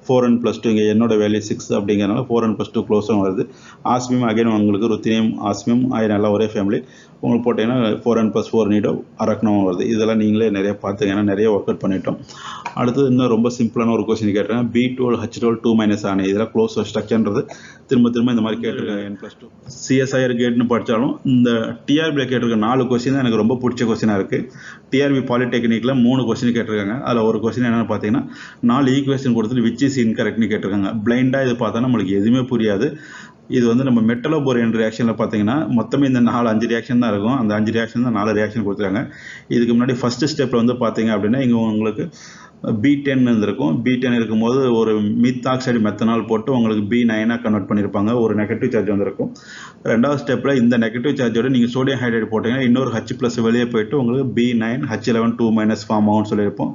4n + 2 இங்கே என்னோட வேல்யூ 6 அப்படிங்கிறனால 4n + 2 க்ளோஸும் வருது. ஆஸ்மியம் அகைன் உங்களுக்கு ருத்தினியம், ஆஸ்மியம், அயன் எல்லாம் ஒரே ஃபேமிலி. உங்களுக்கு போட்டிங்கன்னா 4n + 4 நீடோ அரக்கணம் வருது. இதெல்லாம் நீங்களே நிறைய பார்த்துங்க, ஏன்னா நிறைய ஒர்க் அவுட் பண்ணிட்டோம். அடுத்தது இன்னும் ரொம்ப சிம்பிளான ஒரு கொஸ்டின் கேட்டிருக்கேன். B12H12 2- ஆனே இதெல்லாம் க்ளோஸ் ஸ்ட்ரக்சர்ன்றது திரும்ப இந்த மாதிரி கேட்டிருக்கேன். N+2 CSIR கேட்னு படித்தாலும் இந்த டிஆர்பியில் கேட்டிருக்க 4 கொஸ்டின் தான் எனக்கு ரொம்ப பிடிச்ச கொஸ்டினாக இருக்குது. டிஆர்பி பாலிடெக்னிக்கில் 3 கொஸ்டின் கேட்டிருக்காங்க. அதில் ஒரு கொஸ்டின் என்னென்னு பார்த்தீங்கன்னா 4 ஈக்குவேஷன் கொடுத்துட்டு விச் இஸ் இன்கரெக்ட்னு கேட்டிருக்காங்க. பிளைண்டாக இது பார்த்தா நம்மளுக்கு எதுவுமே புரியாது. இது வந்து நம்ம மெட்டலோபோரேன் ரியாக்ஷனில் பார்த்தீங்கன்னா மொத்தமே இந்த 4-5 ரியாக்ஷன் தான் இருக்கும். அந்த 5 ரியாக்ஷன் தான் 4 ரியாக்ஷன் கொடுத்துருக்காங்க. இதுக்கு முன்னாடி ஃபஸ்ட்டு ஸ்டெப்பில் வந்து பார்த்தீங்க அப்படின்னா இங்கே உங்களுக்கு B10 இருந்திருக்கும். B10 இருக்கும்போது ஒரு மீத்தாக்சைடு மெத்தனால் போட்டு உங்களுக்கு B9 கன்வெர்ட் பண்ணியிருப்பாங்க. ஒரு நெகட்டிவ் சார்ஜ் வந்திருக்கும். 2வது ஸ்டெப்பில் இந்த நெகட்டிவ் சார்ஜோட நீங்கள் சோடியம் ஹைட்ரைடு போட்டிங்கன்னா இன்னொரு H+ வெளியே போயிட்டு உங்களுக்கு B9 H11 2- ஃபார்ம் ஆகும்னு சொல்லியிருப்போம்.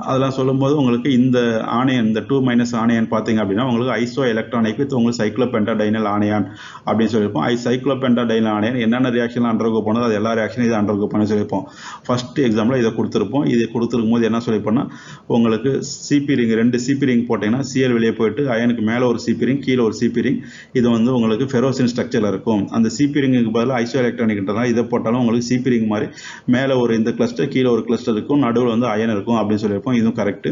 அதெல்லாம் சொல்லும்போது உங்களுக்கு இந்த ஆணையன், இந்த 2- ஆணையன் பார்த்தீங்க அப்படின்னா உங்களுக்கு ஐசோ எலக்ட்ரானிக் வித் உங்களுக்கு சைக்ளோபென்டாடைனல் ஆணையான் அப்படின்னு சொல்லியிருப்போம். சைக்ளோபென்டாடைனல் ஆணையன் என்னென்ன ரியாக்ஷன் அண்டர்கோ போனது அது எல்லா ரியாக்ஷனும் இதை அண்டர்கோ பண்ணி சொல்லியிருப்போம். ஃபர்ஸ்ட் எக்ஸாம்பிள் இதை கொடுத்துருப்போம். இதை கொடுத்துருக்கும் போது என்ன சொல்லியிருப்போம்னா உங்களுக்கு சிபி ரிங் 2 சிபி ரிங் போட்டிங்கன்னா Cl வெளியே போயிட்டு அயனுக்கு மேலே ஒரு சிபி ரிங், கீழே ஒரு சிபி ரிங். இது வந்து உங்களுக்கு ஃபெரோசின் ஸ்ட்ரக்சரில் இருக்கும். அந்த சிபி ரிங்குக்கு பதிலாக ஐசோ எலக்ட்ரானிக்ன்றதால இதை போட்டாலும் உங்களுக்கு சிபி ரிங் மாதிரி மேலே ஒரு இந்த கிளஸ்டர், கீழே ஒரு கிளஸ்டர் இருக்கும், நடுவில் வந்து அயன் இருக்கும் அப்படின்னு சொல்லியிருப்போம். இதுவும் கரெக்டு.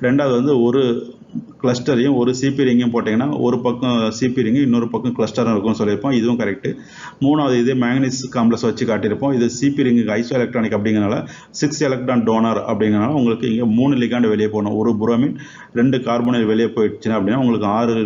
2வது வந்து ஒரு கிளஸ்டரையும் ஒரு சிபி ரிங்கையும் போட்டிங்கன்னா ஒரு பக்கம் சிபி ரிங்கு இன்னொரு பக்கம் கிளஸ்டரும் இருக்கும்னு சொல்லியிருப்போம். இதுவும் கரெக்ட். மூணாவது இது மேங்கனீஸ் காம்ப்ளெக்ஸ் வச்சு காட்டியிருப்போம். இது சிபி ரிங்குக்கு ஐசோ எலக்ட்ரானிக் அப்படிங்கிறனால 6 எலக்ட்ரான் டோனர் அப்படிங்கிறனால உங்களுக்கு இங்கே 3 லிகாண்ட் வெளியே போகணும். ஒரு புரோமின் 2 கார்பனைல் வெளியே போயிடுச்சுன்னா அப்படின்னா உங்களுக்கு 6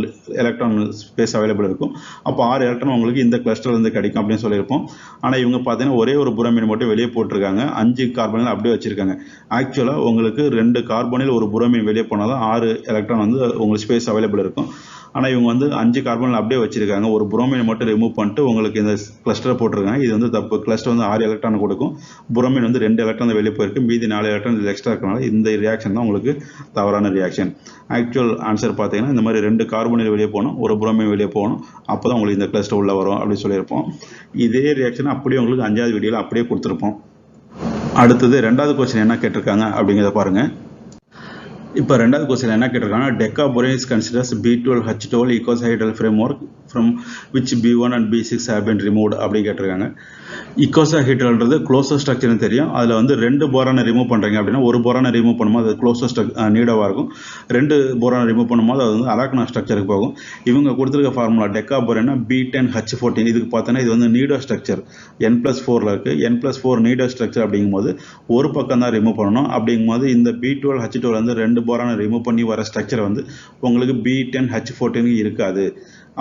எலக்ட்ரான் ஸ்பேஸ் அவைலபிள் இருக்கும். அப்போ 6 எலக்ட்ரான் உங்களுக்கு இந்த கிளஸ்டர்லேருந்து கிடைக்கும் அப்படின்னு சொல்லியிருப்போம். ஆனால் இவங்க பார்த்தீங்கன்னா ஒரே ஒரு புரோமின் மட்டும் வெளியே போட்டிருக்காங்க, 5 கார்பனில் அப்படியே வச்சிருக்காங்க. ஆக்சுவலாக உங்களுக்கு 2 கார்பனில் ஒரு புரோமின் வெளியே போனால் தான் 6 எலக்ட்ரான் வந்து உங்களுக்கு ஸ்பேஸ் அவைலபிள் இருக்கும். ஆனால் இவங்க வந்து 5 கார்பனில் அப்படியே வச்சிருக்காங்க, ஒரு புரோமின் மட்டும் ரிமூவ் பண்ணிட்டு உங்களுக்கு இந்த கிளஸ்டரை போட்டிருக்காங்க. இது வந்து தப்பு. கிளஸ்டர் வந்து 6 எலக்ட்ரான் கொடுக்கும், புரோமின் வந்து 2 எலக்ட்ரான் வெளியே போயிருக்கு, மீதி 4 எலக்ட்ரான் இது எக்ஸ்ட்ரா இருக்கனால இந்த ரியாக்ஷன் தான் உங்களுக்கு தவறான ரியாக்ஷன். ஆக்சுவல் ஆன்சர் பார்த்தீங்கன்னா இந்த மாதிரி 2 கார்பனில் வெளியே போகணும், ஒரு புரோமின் வெளியே போகணும், அப்போ தான் உங்களுக்கு இந்த கிளஸ்டர் உள்ள வரும் அப்படின்னு சொல்லியிருப்போம். இதே ரியாக்ஷன் அப்படியே உங்களுக்கு 5வது வீடியோவில் அப்படியே கொடுத்துருப்போம். அடுத்தது 2வது கொஸ்டின் என்ன கேட்டிருக்காங்க அப்படிங்கிறத பாருங்க. இப்போ 2வது கொஸ்டின் என்ன கேட்டிருக்காங்க, decaborane is considers B12H12 icosahedral framework from which B1 and B6 have been removed அப்படின்னு கேட்டிருக்காங்க. ஈகோசாஹெட்ரல்ன்றது க்ளோசர் ஸ்ட்ரக்சர்னு தெரியும். அதில் வந்து 2 போரானை ரிமூவ் பண்ணுறீங்க அப்படின்னா ஒரு போரானை ரிமூவ் பண்ணும்போது அது க்ளோசர் நீடாவாக இருக்கும், 2 போரானை ரிமூவ் பண்ணும்போது அது வந்து அராக்னா ஸ்ட்ரக்சருக்கு போகும். இவங்க கொடுத்துருக்க ஃபார்முலா டெக்காபோரேன்னா B10H14. இதுக்கு பார்த்தோன்னா இது வந்து நீடோ ஸ்ட்ரக்சர் N+4 இருக்குது. N+4 நீடோ ஸ்ட்ரக்சர் அப்படிங்கும்போது ஒரு பக்கம் தான் ரிமூவ் பண்ணணும். அப்படிங்கும்போது இந்த B12H12 வந்து 2 போரானை ரிமூவ் பண்ணி வர ஸ்ட்ரக்சர் வந்து உங்களுக்கு B10H14 இருக்காது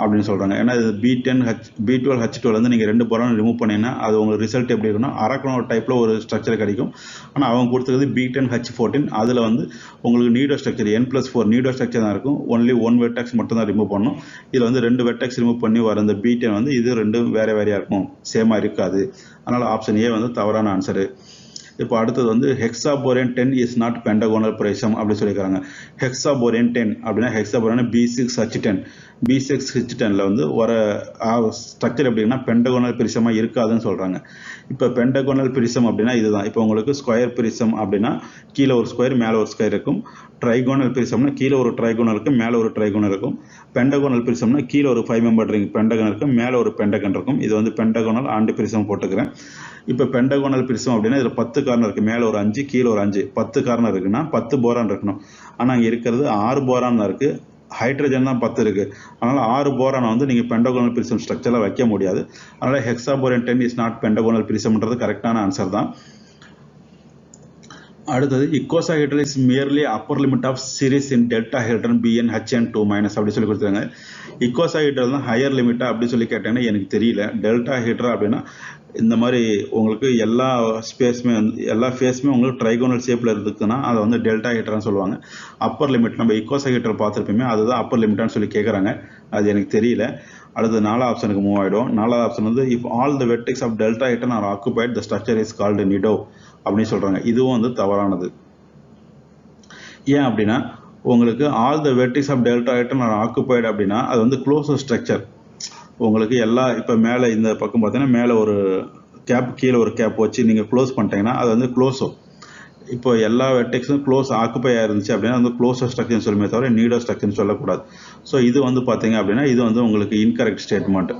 அப்படின்னு சொல்கிறாங்க. ஏன்னா இது B12H12 வந்து நீங்கள் 2 போரானை ரிமூவ் பண்ணிங்கன்னா அது உங்களுக்கு ரிசல்ட் எப்படி இருக்குன்னா அரக்னோ டைப்பில் ஒரு ஸ்ட்ரக்சர் கிடைக்கும். ஆனால் அவங்க கொடுத்துருக்குது B10H14. அதில் வந்து உங்களுக்கு நீடோ ஸ்ட்ரக்சர் N+4 நீடோ ஸ்ட்ரக்சர் தான் இருக்கும். ஒன்லி 1 வெர்டெக்ஸ் மட்டும் தான் ரிமூவ் பண்ணணும். இதில் வந்து 2 வெர்டெக்ஸ் ரிமூவ் பண்ணி வர இந்த B10 வந்து இது 2 வேறையாக இருக்கும், சேமாக இருக்காது. அதனால் ஆப்ஷன் ஏ வந்து தவறான ஆன்சரு. இப்போ அடுத்தது வந்து ஹெக்ஸாபோரேன் 10 இஸ் நாட் பென்டகோனல் பிரிசம் அப்படி சொல்லியிருக்காங்க. ஹெக்ஸாபோரேன் 10 அப்படின்னா ஹெக்ஸாபோரேன் B6H10. B6H10ல வந்து வர ஸ்ட்ரக்சர் எப்படின்னா பென்டகோனல் பிரிசமாக இருக்காதுன்னு சொல்கிறாங்க. இப்போ பென்டகோனல் பிரிசம் அப்படின்னா இதுதான். இப்போ உங்களுக்கு ஸ்கொயர் பிரிசம் அப்படின்னா கீழே ஒரு ஸ்கொயர் மேலே ஒரு ஸ்கொயர் இருக்கும். ட்ரைகோனல் பிரிசம்னா கீழே ஒரு ட்ரைகோனல் இருக்கும், மேலே ஒரு ட்ரைகோனல் இருக்கும். பென்டகோனல் பிரிசம்னா கீழே ஒரு 5 மெம்பர் ரிங் பென்டகன் இருக்கும், மேலே ஒரு பென்டகன் இருக்கும். இது வந்து பென்டகோனல் ஆண்டு பிரிசம் போட்டுக்கிறேன். இப்போ பென்டகோனல் பிரிசம் அப்படின்னா இதில் 10 கார்னர் இருக்குது, மேலே ஒரு 5 கீழே ஒரு 5, 10 கார்னர் இருக்குன்னா 10 போரான் இருக்கணும். ஆனால் அங்கே இருக்கிறது 6 போரான் தான் இருக்குது, ஹைட்ரஜன் தான் 10 இருக்குது. அதனால் 6 போரானை வந்து நீங்கள் பென்டகோனல் பிரிசம் ஸ்ட்ரக்சரில் வைக்க முடியாது. அதனால் ஹெக்ஸாபோரேன் 10 இஸ் நாட் பென்டகோனல் பிரிசம்ன்றது கரெக்டான ஆன்சர் தான். அடுத்தது icosahedral is merely upper limit of series in deltahedron BN HN2- அப்படி சொல்லி கொடுத்துருங்க. இக்கோசாஹெட்ரல் தான் ஹையர் லிமிட்டா அப்படி சொல்லி கேட்டாங்கன்னா எனக்கு தெரியல. டெல்டா ஹெட்ரா அப்படின்னா இந்த மாதிரி உங்களுக்கு எல்லா ஸ்பேஸுமே வந்து எல்லா ஃபேஸுமே உங்களுக்கு ட்ரைகோனல் ஷேப்பில் இருக்குன்னா அதை வந்து டெல்டா ஹெட்ரான்னு சொல்லுவாங்க. அப்பர் லிமிட் நம்ம இக்கோசாஹெட்ரல் பார்த்துருப்போமே அதுதான் அப்பர் லிமிட்டான்னு சொல்லி கேட்குறாங்க, அது எனக்கு தெரியல. அடுத்து 4வது ஆப்ஷனுக்கு மூவ் ஆகிடும். 4வது ஆப்ஷன் வந்து if all the vertex of deltahedron are occupied the structure is called nido அப்படின்னு சொல்கிறாங்க. இதுவும் வந்து தவறானது. ஏன் அப்படின்னா உங்களுக்கு all the vertex of deltahedron are occupied அப்படின்னா அது வந்து க்ளோசர் ஸ்ட்ரக்சர். உங்களுக்கு எல்லா இப்போ மேலே இந்த பக்கம் பார்த்தீங்கன்னா மேலே ஒரு கேப் கீழே ஒரு கேப் வச்சு நீங்கள் க்ளோஸ் பண்ணிட்டீங்கன்னா அது வந்து க்ளோஸோ. இப்போ எல்லா வெர்டெக்ஸும் க்ளோஸ் ஆக்குப்பையாக இருந்துச்சு அப்படின்னா வந்து க்ளோஸர் ஸ்ட்ரக்சர்னு சொல்லுமே தவிர நீடோ ஸ்ட்ரக்சர்னு சொல்லக்கூடாது. ஸோ இது வந்து பார்த்தீங்க அப்படின்னா இது வந்து உங்களுக்கு incorrect statement.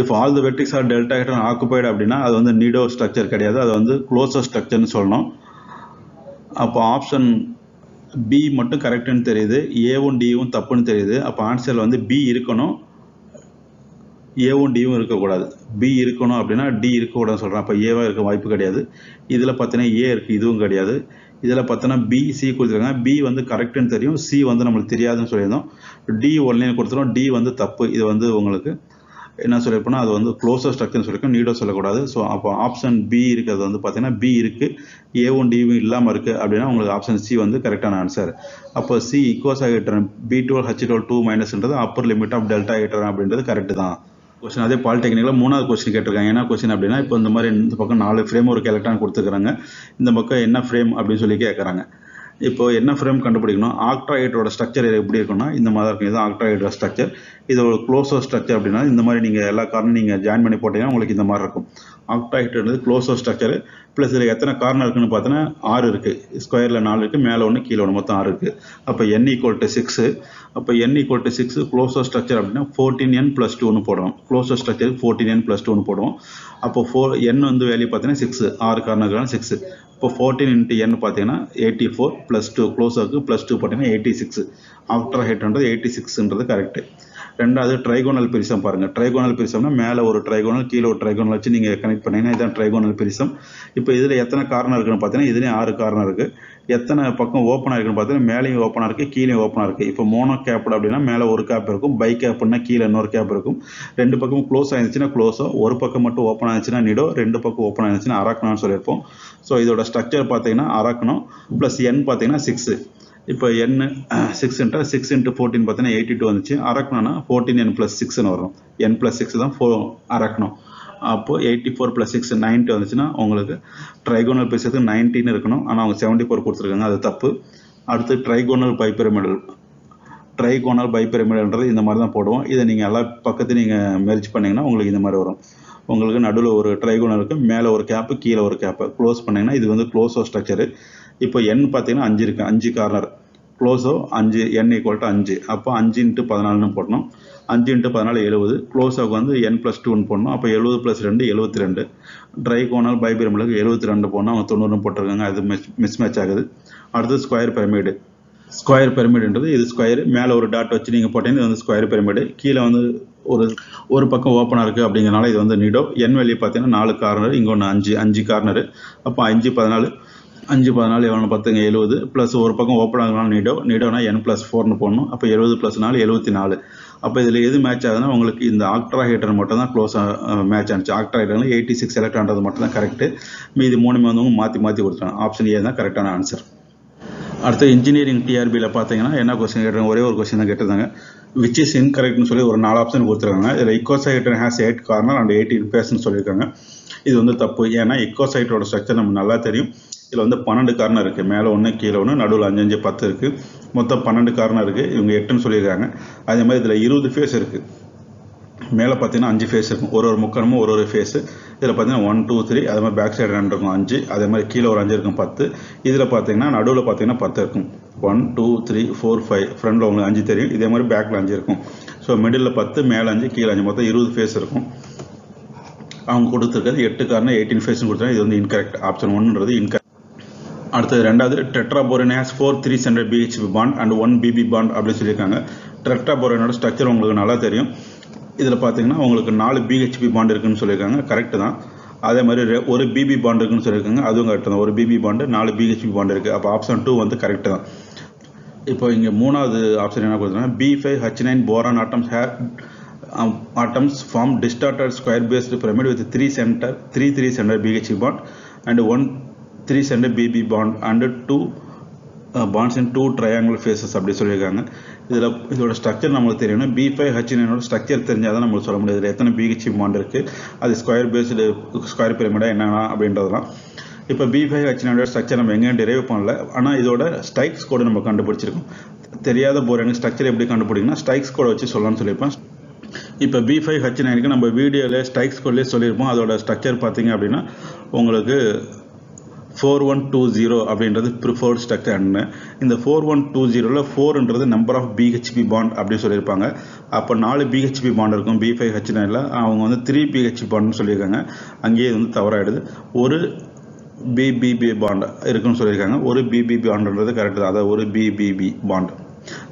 If all the vertex are deltahedron occupied அப்படின்னா அது வந்து நீடோ ஸ்ட்ரக்சர் கிடையாது, அது வந்து க்ளோசர் ஸ்ட்ரக்சர்னு சொல்லணும். அப்போ ஆப்ஷன் பி மட்டும் கரெக்டுன்னு தெரியுது, ஏவும் டியும் தப்புன்னு தெரியுது. அப்போ ஆன்சரில் வந்து பி இருக்கணும், ஏவும் டியும் இருக்கக்கூடாது. பி இருக்கணும் அப்படின்னா டி இருக்கக்கூடாதுன்னு சொல்கிறேன். அப்போ ஏவாக இருக்க வாய்ப்பு கிடையாது. இதில் பார்த்தீங்கன்னா ஏ இருக்குது, இதுவும் கிடையாது. இதில் பார்த்தோன்னா பி சி கொடுத்துருக்காங்க. பி வந்து கரெக்டுன்னு தெரியும், சி வந்து நம்மளுக்கு தெரியாதுன்னு சொல்லியிருந்தோம். டி ஒன்லைன் கொடுத்துருவோம், டி வந்து தப்பு. இது வந்து உங்களுக்கு என்ன சொல்லியிருப்போம்னா அது வந்து க்ளோசர் ஸ்ட்ரக்சர்னு சொல்லியிருக்கோம், நீடோ சொல்லக்கூடாது. ஸோ அப்போ ஆப்ஷன் பி இருக்கிறது வந்து பார்த்தீங்கன்னா பி இருக்குது, ஏவும் டிவும் இல்லாமல் இருக்குது அப்படின்னா உங்களுக்கு ஆப்ஷன் சி வந்து கரெக்டான ஆன்சர். அப்போ C icosahedron B12H12 upper limit of deltahedron அப்படின்றது கரெக்டு தான். கொஸ்டின் அதே பாலிடெக்னிக்கில் 3வது கொஸ்டின் கேட்டிருக்காங்க. என்ன கொஸ்டின் அப்படின்னா இப்போ இந்த மாதிரி இந்த பக்கம் 4 ஃப்ரேம் ஒரு எலக்ட்ரான் கொடுத்துருக்காங்க, இந்த பக்கம் என்ன ஃப்ரேம் அப்படின்னு சொல்லி கேட்குறாங்க. இப்போ என்ன ஃப்ரேம் கண்டுபிடிக்கணும், ஆக்டாஹெட்ரோட ஸ்ட்ரக்சர் எப்படி இருக்குன்னா இந்த மாதிரி இருக்கும். இது ஆக்டாஹெட்ரோட ஸ்ட்ரக்சர், இது ஒரு க்ளோசர் ஸ்ட்ரக்சர் அப்படின்னா இந்த மாதிரி நீங்கள் எல்லா கார்னரும் நீங்கள் ஜாயின் பண்ணி போட்டீங்கன்னா உங்களுக்கு இந்த மாதிரி இருக்கும். ஆக்டாஹெட்ரோட க்ளோசர் ஸ்ட்ரக்சர் ப்ளஸ் இதில் எத்தனை கார்னர் இருக்குன்னு பார்த்தோன்னா 6 இருக்குது, ஸ்கொயரில் 4 இருக்குது, மேலே 1 கீழே 1, மொத்தம் 6 இருக்குது. அப்போ n = 6. அப்போ n = 6 க்ளோசர் ஸ்ட்ரக்சர் அப்படின்னா 14n + 2ன்னு போடுவோம். க்ளோசர் ஸ்ட்ரக்சருக்கு 14n + 2ன்னு போடுவோம். அப்போ n வந்து வேல்யூ பார்த்தீங்கன்னா 6, 6 கார்னருக்கான 6 இப்போ 14 into n பார்த்தீங்கன்னா 84 + 2 க்ளோஸருக்கு +2 பார்த்தீங்கன்னா 86 ஆஃப்டர் ஹைட்ன்றது 86ன்றது கரெக்ட். ரெண்டாவது ட்ரைகோனல் பிரிசம் பாருங்க. ட்ரைகோனல் பிரிசம்னா மேலே ஒரு ட்ரைகோனல் கீழே ஒரு ட்ரைகோனல் வச்சு நீங்கள் கனெக்ட் பண்ணீங்கன்னா இதான் ட்ரைகோனல் பிரிசம். இப்போ இதில் எத்தனை கார்னர் இருக்குன்னு பார்த்தீங்கன்னா இதுலேயும் 6 கார்னர் இருக்குது. எத்தனை பக்கம் ஓப்பனாக இருக்குன்னு பார்த்தீங்கன்னா மேலேயும் ஓப்பனாக இருக்குது கீழேயும் ஓப்பனாக இருக்குது. இப்போ மோனோ கேப்டு அப்படின்னா மேலே ஒரு கேப் இருக்கும், பை கேப்னா கீழே இன்னொரு கேப் இருக்கும். ரெண்டு பக்கம் க்ளோஸ் ஆயிருந்துச்சுன்னா க்ளோஸோ, ஒரு பக்கம் மட்டும் ஓப்பன் ஆயிருந்துச்சுன்னா நிடோ, ரெண்டு பக்கம் ஓப்பன் ஆயிருந்துச்சுன்னா அரக்னோன்னு சொல்லியிருப்போம். ஸோ இதோட ஸ்ட்ரக்சர் பார்த்தீங்கன்னா அரக்னோ ப்ளஸ் என் பார்த்தீங்கன்னா 6. இப்போ n 6 × 14 பார்த்தீங்கன்னா 82 வந்துச்சு. அரக்னோனா 14n + 6ன்னு வரும். n + 6 தான் அரக்னோ. அப்போ 84 + 6 90 வந்துச்சுன்னா உங்களுக்கு ட்ரைகோனல் பிரிசத்துக்கு 19 இருக்கணும். ஆனால் அவங்க 74 கொடுத்துருக்காங்க, அது தப்பு. அடுத்து ட்ரைகோனல் பைபிரமிடல்ன்றது இந்த மாதிரி தான் போடுவோம். இதை நீங்கள் எல்லா பக்கத்தையும் நீங்கள் மெர்ஜ் பண்ணிங்கன்னா உங்களுக்கு இந்த மாதிரி வரும். உங்களுக்கு நடுவில் ஒரு ட்ரைகோனல் இருக்குது, மேலே ஒரு கேப்பு கீழே ஒரு கேப்பு க்ளோஸ் பண்ணிங்கன்னா இது வந்து க்ளோஸோ ஸ்ட்ரக்சரு. இப்போ n பார்த்தீங்கன்னா 5 இருக்குது, 5 கார்னர் க்ளோஸோ 5, n = 5. அப்போ 5 × 14ன்னு போடணும். 5 × 14 70. க்ளோஸோக்கு வந்து n + 2ன்னு போடணும். அப்போ 70 + 2 72. ட்ரைகோனல் பைபிரமிடுக்கு 72 போடணும், அவங்க 90 போட்டிருக்காங்க, அது மிஸ் மேட்ச் ஆகுது. அடுத்து ஸ்கொயர் பிரமிடு. ஸ்கொயர் பிரமிடுன்றது இது ஸ்கொயர், மேலே ஒரு டாட் வச்சு நீங்கள் போட்டீங்கன்னா இது வந்து ஸ்கொயர் பிரமிடு. கீழே வந்து ஒரு பக்கம் ஓப்பனாக இருக்குது அப்படிங்கிறனால இது வந்து நிடோ. என் வேல்யூ பார்த்தீங்கன்னா 4 கார்னர், இங்கே ஒன்று 5 கார்னர். அப்போ 5 14 எவ்வளோ பார்த்துங்க 70 ப்ளஸ் ஒரு பக்கம் ஓப்பன் ஆகுனாலும் நிடோனா n + 4ன்னு போடணும். அப்போ 70 + 4 74. அப்போ இதில் எது மேட்ச் ஆகுதுன்னா உங்களுக்கு இந்த ஆக்ட்ராஹைட்ரன் மட்டும் தான் க்ளோஸ் மேட்ச் ஆனிச்சு. ஆக்ட்ராஹைட்ரனில் 86 செலக்ட் ஆனது மட்டும் தான் கரெக்டு. மீதி 3 வந்து மாற்றி கொடுத்தாங்க. ஆப்ஷன் ஏ தான் கரெக்டான ஆன்சர். அடுத்து இன்ஜினியரிங் டிஆர்பியில் பார்த்தீங்கன்னா என்ன கொஸ்டின் கேட்டாங்க, ஒரே ஒரு கொஸ்டின் தான் கேட்டிருந்தாங்க. விச் இஸ் இன்கரெக்ட்னு சொல்லி ஒரு 4 ஆப்ஷன் கொடுத்துருக்காங்க. இதில் இக்கோசைட்ரன் ஹேஸ் 8 கார்னர் அண்ட் 18 ஃபேஸ்ன்னு சொல்லியிருக்காங்க. இது வந்து தப்பு. ஏன்னா இக்கோசைட்ரோட ஸ்ட்ரக்சர் நமக்கு நல்லா தெரியும். இதில் வந்து 12 கார்னர் இருக்குது, மேலே 1 கீழே 1, நடுவில் 5 5 10 இருக்குது. மொத்தம் 12 கார்னர் இருக்குது. இவங்க 8ன்னு சொல்லியிருக்காங்க. அதே மாதிரி இதில் 20 ஃபேஸ் இருக்குது. மேலே பார்த்தீங்கன்னா 5 ஃபேஸ் இருக்கும், ஒரு முக்கணமும் ஒரு ஃபேஸு. இதில் பார்த்தீங்கன்னா 1 2 3, அதே மாதிரி பேக் சைடு 2 இருக்கும் 5, அதே மாதிரி கீழே ஒரு 5 இருக்கும் 10. இதில் பார்த்தீங்கன்னா நடுவில் பார்த்தீங்கன்னா 10 இருக்கும். 1 2 3 4 5, ஃப்ரண்டில் உங்களுக்கு 5 தெரியும். இதே மாதிரி பேக்கில் 5 இருக்கும். ஸோ மிடில் 10, மேலே 5, கீழே 5, மொத்தம் 20 ஃபேஸ் இருக்கும். அவங்க கொடுத்துருக்கிறது 8 கார்னர் 18 ஃபேஸ்ன்னு கொடுத்தாங்க. இது வந்து இன்கரெக்ட். Option 1ன்றது incorrect. அடுத்தது ரெண்டாவது tetraborane has 4 300 BHP bond and 1 BB bond அப்படின்னு சொல்லியிருக்காங்க. டெட்ராபோரேனோட ஸ்ட்ரக்சர் உங்களுக்கு நல்லா தெரியும். இதில் பார்த்தீங்கன்னா உங்களுக்கு 4 BHP பாண்ட் இருக்குன்னு சொல்லியிருக்காங்க, கரெக்டு தான். அதே மாதிரி ஒரு BB பாண்ட் இருக்குன்னு சொல்லியிருக்காங்க, அதுவும் கரெக்டு தான். ஒரு BB பாண்டு 4 BHP பாண்ட் இருக்குது. அப்போ ஆப்ஷன் 2 வந்து கரெக்டு தான். இப்போ இங்கே மூணாவது ஆப்ஷன் என்ன கொடுத்துருக்காங்க, B5H9 boron atoms form distorted square based pyramid with 3 center BHP bond and 1 3 center BB bond and 2 bonds in 2 triangular faces அப்படி சொல்லியிருக்காங்க. இதோட ஸ்ட்ரக்சர் நம்மளுக்கு தெரியணும். B5H9 ஸ்ட்ரக்சர் தெரிஞ்சால் தான் நம்மளுக்கு சொல்ல முடியாது இதில் எத்தனை BHP பாண்ட் இருக்குது, அது ஸ்கொயர் பிரமிடா என்னன்னா அப்படின்றதுலாம். இப்போ B5H9 ஸ்ட்ரக்சர் நம்ம எங்கேயும் டெரைவ் பண்ணல, ஆனால் இதோட ஸ்ட்ரைக்ஸ் கோடு நம்ம கண்டுபிடிச்சிருக்கோம். தெரியாத போரானுக்கு ஸ்ட்ரக்சர் எப்படி கண்டுபிடிக்கணும்னா ஸ்ட்ரைக்ஸ் கோடை வச்சு சொல்லலாம்னு சொல்லியிருப்பேன். இப்போ B5H9க்கு நம்ம வீடியோவில் ஸ்ட்ரைக்ஸ் கோட்லேயே சொல்லியிருப்போம். அதோட ஸ்ட்ரக்சர் பார்த்தீங்க அப்படின்னா உங்களுக்கு 4120 அப்படின்றது ப்ரிஃபர்ட் ஸ்ட்ரக்சர்னு. இந்த 4120ல் 4ன்றது நம்பர் ஆஃப் BHP பாண்ட் அப்படின்னு சொல்லியிருப்பாங்க. அப்போ 4 BHP பாண்ட் இருக்கும் B5H9ல். அவங்க வந்து 3 BHP பாண்ட்னு சொல்லியிருக்காங்க. அங்கேயே இது வந்து தவறாயிடுது. ஒரு BBB பாண்ட் இருக்குன்னு சொல்லியிருக்காங்க. ஒரு BBB பாண்டுன்றது கரெக்டு தான். அதாவது ஒரு BBB bond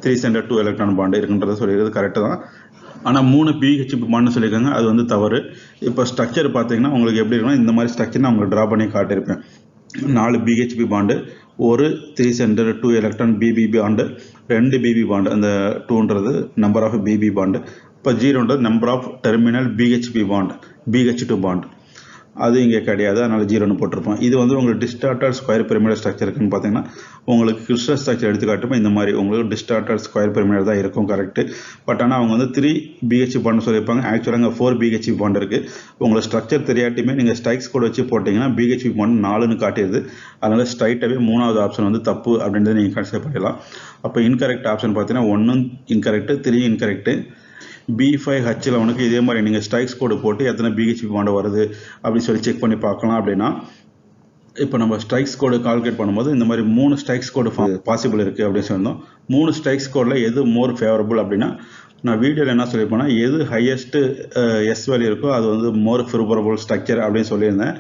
3 center 2 electron bond இருக்குன்றது சொல்லியிருக்கிறது கரெக்டு தான். ஆனால் 3 BHP பாண்ட்னு சொல்லியிருக்காங்க, அது வந்து தவறு. இப்போ ஸ்ட்ரக்சர் பார்த்தீங்கன்னா உங்களுக்கு எப்படி இருக்குன்னா இந்த மாதிரி ஸ்ட்ரக்சர் நான் உங்களுக்கு ட்ரா பண்ணி காட்டியிருப்பேன். 4 BHP பாண்டு, ஒரு 3 center 2 electron BB bond, 2 BB bond. அந்த 2ன்றது நம்பர் ஆஃப் BB பாண்டு. இப்போ 0ன்றது number of terminal BHP bond, BH2 bond. அது இங்கே கிடையாது, அதனால் 0ன்னு போட்டிருப்போம். இது வந்து உங்களுக்கு டிஸ்டார்டட் ஸ்கொயர் பிரமிடல் ஸ்ட்ரக்சர் இருக்குன்னு பார்த்தீங்கன்னா உங்களுக்கு கிறிஸ்டல் ஸ்ட்ரக்சர் எடுத்துக்காட்டுமே இந்த மாதிரி உங்களுக்கு டிஸ்டார்டட் ஸ்கொயர் பிரமிடல் தான் இருக்கும், கரெக்டு. பட் ஆனால் அவங்க வந்து 3 BHP பாண்ட் சொல்லியிருப்பாங்க. ஆக்சுவலாக அங்கே 4 BHP பாண்ட் இருக்குது. உங்களுக்கு ஸ்ட்ரக்சர் தெரியாட்டியுமே நீங்கள் ஸ்ட்ரைக்ஸ் கூட வச்சு போட்டிங்கன்னா BHP பாண்ட் 4ன்னு காட்டிடுது. அதனால் ஸ்ட்ரைட்டாகவே மூணாவது ஆப்ஷன் வந்து தப்பு அப்படின்றத நீங்கள் கன்சிடர் பண்ணிடலாம். அப்போ இன்கரெக்ட் ஆப்ஷன் பார்த்தீங்கன்னா 1 இன்கரெக்டு, 3 இன்கரெக்டு. B5H11க்கு இதே மாதிரி நீங்கள் ஸ்ட்ரைக்ஸ் கோடு போட்டு எத்தனை BHP பாண்டு வருது அப்படின்னு சொல்லி செக் பண்ணி பார்க்கலாம். அப்படின்னா இப்போ நம்ம ஸ்ட்ரைக்ஸ் கோடு கால்குலேட் பண்ணும்போது இந்த மாதிரி 3 ஸ்ட்ரைக்ஸ் கோடு பாசிபிள் இருக்குது அப்படின்னு சொன்னோம். 3 ஸ்ட்ரைக்ஸ் கோடில் எது மோர் ஃபேவரபுள் அப்படின்னா நான் வீடியோவில் என்ன சொல்லியிருப்பேன்னா எது ஹையஸ்ட்டு எஸ் வேல்யூ இருக்கோ அது வந்து மோர் ஃபேவரபுள் ஸ்ட்ரக்சர் அப்படின்னு சொல்லியிருந்தேன்.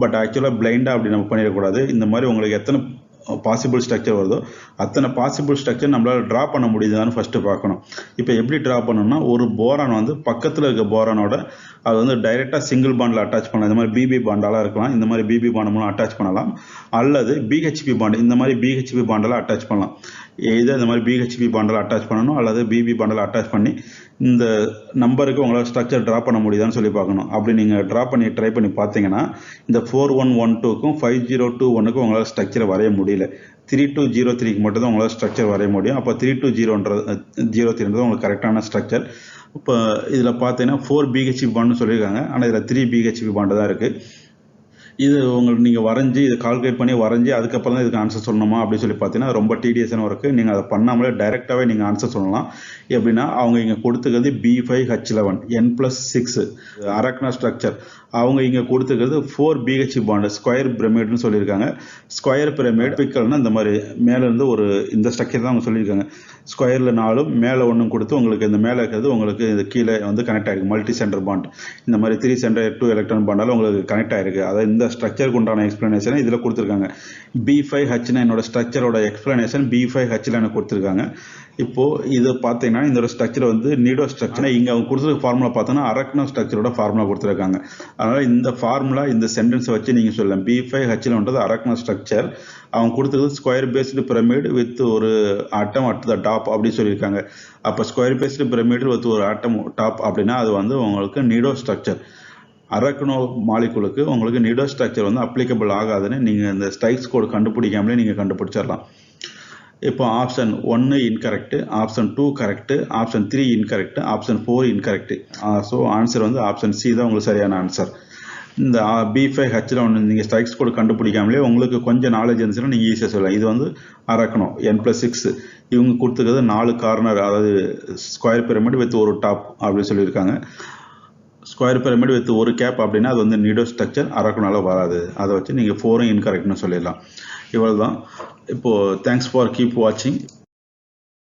பட் ஆக்சுவலாக பிளைண்டாக அப்படி நம்ம பண்ணிடக்கூடாது. இந்த மாதிரி உங்களுக்கு எத்தனை பாசிபிள் ஸ்ட்ரக்சர் வருதோ அத்தனை பாசிபிள் ஸ்ட்ரக்சர் நம்மளால் ட்ரா பண்ண முடியுதான்னு ஃபஸ்ட்டு பார்க்கணும். இப்போ எப்படி ட்ரா பண்ணணும்னா, ஒரு போரான் வந்து பக்கத்தில் இருக்க போரானோட அது வந்து டைரெக்டாக சிங்கிள் பாண்டில் அட்டாச் பண்ணலாம். இந்த மாதிரி பிபி பாண்டாலாம் இருக்கலாம். இந்த மாதிரி பிபி பாண்ட் மூலம் அட்டாச் பண்ணலாம். அல்லது பிஹெச்பி பாண்ட், இந்த மாதிரி பிஹெச்பி பாண்டெல்லாம் அட்டாச் பண்ணலாம். இதை இந்த மாதிரி பிஹெச்பி பாண்டில் அட்டாச் பண்ணணும் அல்லது பிபி பாண்டில் அட்டாச் பண்ணி இந்த நம்பருக்கு உங்களால் ஸ்ட்ரக்சர் ட்ரா பண்ண முடியுதான்னு சொல்லி பார்க்கணும். அப்படி நீங்கள் ட்ரா பண்ணி ட்ரை பண்ணி பார்த்தீங்கன்னா இந்த 4112க்கும் 5021க்கும் உங்களால் ஸ்ட்ரக்சரை வரைய முடியல. 3203க்கு மட்டும் தான் உங்களால் ஸ்ட்ரக்சர் வரைய முடியும். அப்போ 32003 உங்களுக்கு கரெக்டான ஸ்ட்ரக்சர். இப்போ இதில் பார்த்தீங்கன்னா 4 பிஹெச்பி பாண்டுன்னு சொல்லியிருக்காங்க. ஆனால் இதில் 3 பிஹெச்பி பாண்டு தான் இருக்குது. இது உங்களுக்கு நீங்கள் வரைஞ்சி இதை கால்குலேட் பண்ணி வரைஞ்சி அதுக்கப்புறம் தான் இதுக்கு ஆன்சர் சொல்லணுமா அப்படின்னு சொல்லி பார்த்தீங்கன்னா ரொம்ப டிடிஎஸான ஒர்க்கு. நீங்கள் அதை பண்ணாமலே டைரெக்டாகவே நீங்கள் ஆன்சர் சொல்லலாம். எப்படின்னா அவங்க இங்கே கொடுத்துக்கிறது B5H11 N+6 அரக்னா ஸ்ட்ரக்சர். அவங்க இங்கே கொடுத்துக்கிறது 4 பிஹெச்பி பாண்டு ஸ்கொயர் பிரமிட்னு சொல்லியிருக்காங்க. ஸ்கொயர் பிரமிட் பிக்கல்னா இந்த மாதிரி மேலேருந்து ஒரு இந்த ஸ்ட்ரக்சர் தான் அவங்க சொல்லியிருக்காங்க. ஸ்கொயரில் 4 மேலே 1 கொடுத்து உங்களுக்கு இந்த மேலே இருக்கிறது உங்களுக்கு இது கீழே வந்து கனெக்ட் ஆகிருக்கு மல்டி சென்டர் பாண்ட். இந்த மாதிரி 3 சென்டர் 2 எலக்ட்ரான் பாண்டாலும் உங்களுக்கு கனெக்ட் ஆகிருக்கு. அதாவது இந்த ஸ்ட்ரக்சருக்கு உண்டான எக்ஸ்பிளனேஷன் இதில் கொடுத்துருக்காங்க. B5H9 ஸ்ட்ரக்சரோட எக்ஸ்பிளனேஷன் B5H11 கொடுத்துருக்காங்க. இப்போது இது பார்த்தீங்கன்னா இந்த ஸ்ட்ரக்சர் வந்து நீடோ ஸ்ட்ரக்சர். இங்கே அவங்க கொடுத்துருக்க ஃபார்முலா பார்த்தோன்னா அரக்னோ ஸ்ட்ரக்சரோட ஃபார்முலா கொடுத்துருக்காங்க. அதனால் இந்த ஃபார்முலா இந்த சென்டென்ஸை வச்சு நீங்கள் சொல்லலாம். B5H11 அரக்னோ structure. அவங்க கொடுத்தது ஸ்கொயர் பேஸ்டு பிரமிட் வித் ஒரு ஆட்டம் அட் த டாப் அப்படின்னு சொல்லியிருக்காங்க. அப்போ ஸ்கொயர் பேஸ்டு பிரமிட் வித் ஒரு ஆட்டம் டாப் அப்படின்னா அது வந்து உங்களுக்கு நீடோ ஸ்ட்ரக்சர். அரக்னோ மாலிகுலுக்கு உங்களுக்கு நீடோ ஸ்ட்ரக்சர் வந்து அப்ளிகபிள் ஆகாதுன்னு நீங்கள் இந்த ஸ்டைக்ஸ் கோடு கண்டுபிடிக்காமலே நீங்கள் கண்டுபிடிச்சிடலாம். இப்போ option 1 incorrect, option 2 correct, option 3 incorrect, option 4 incorrect. So answer வந்து ஆப்ஷன் சி தான் உங்களுக்கு சரியான ஆன்சர். இந்த B5H11 நீங்கள் ஸ்ட்ரைக்ஸ் கோடு கண்டுபிடிக்காமலே உங்களுக்கு கொஞ்சம் நாலேஜ் இருந்துச்சுன்னா நீங்கள் ஈஸியாக சொல்லலாம். இது வந்து அரக்னோ N+6. இவங்க கொடுத்துக்கிறது 4 கார்னர், அதாவது ஸ்கொயர் பிரமிட் வித் ஒரு டாப் அப்படின்னு சொல்லியிருக்காங்க. ஸ்கொயர் பிரமிட் வித் ஒரு கேப் அப்படின்னா அது வந்து நீடோ ஸ்ட்ரக்சர், அரக்னோல வராது. அதை வச்சு நீங்கள் 4 இன்கரெக்ட்னு சொல்லிடலாம். இவ்வளோ தான். இப்போது தேங்க்ஸ் ஃபார் கீப் வாட்சிங்.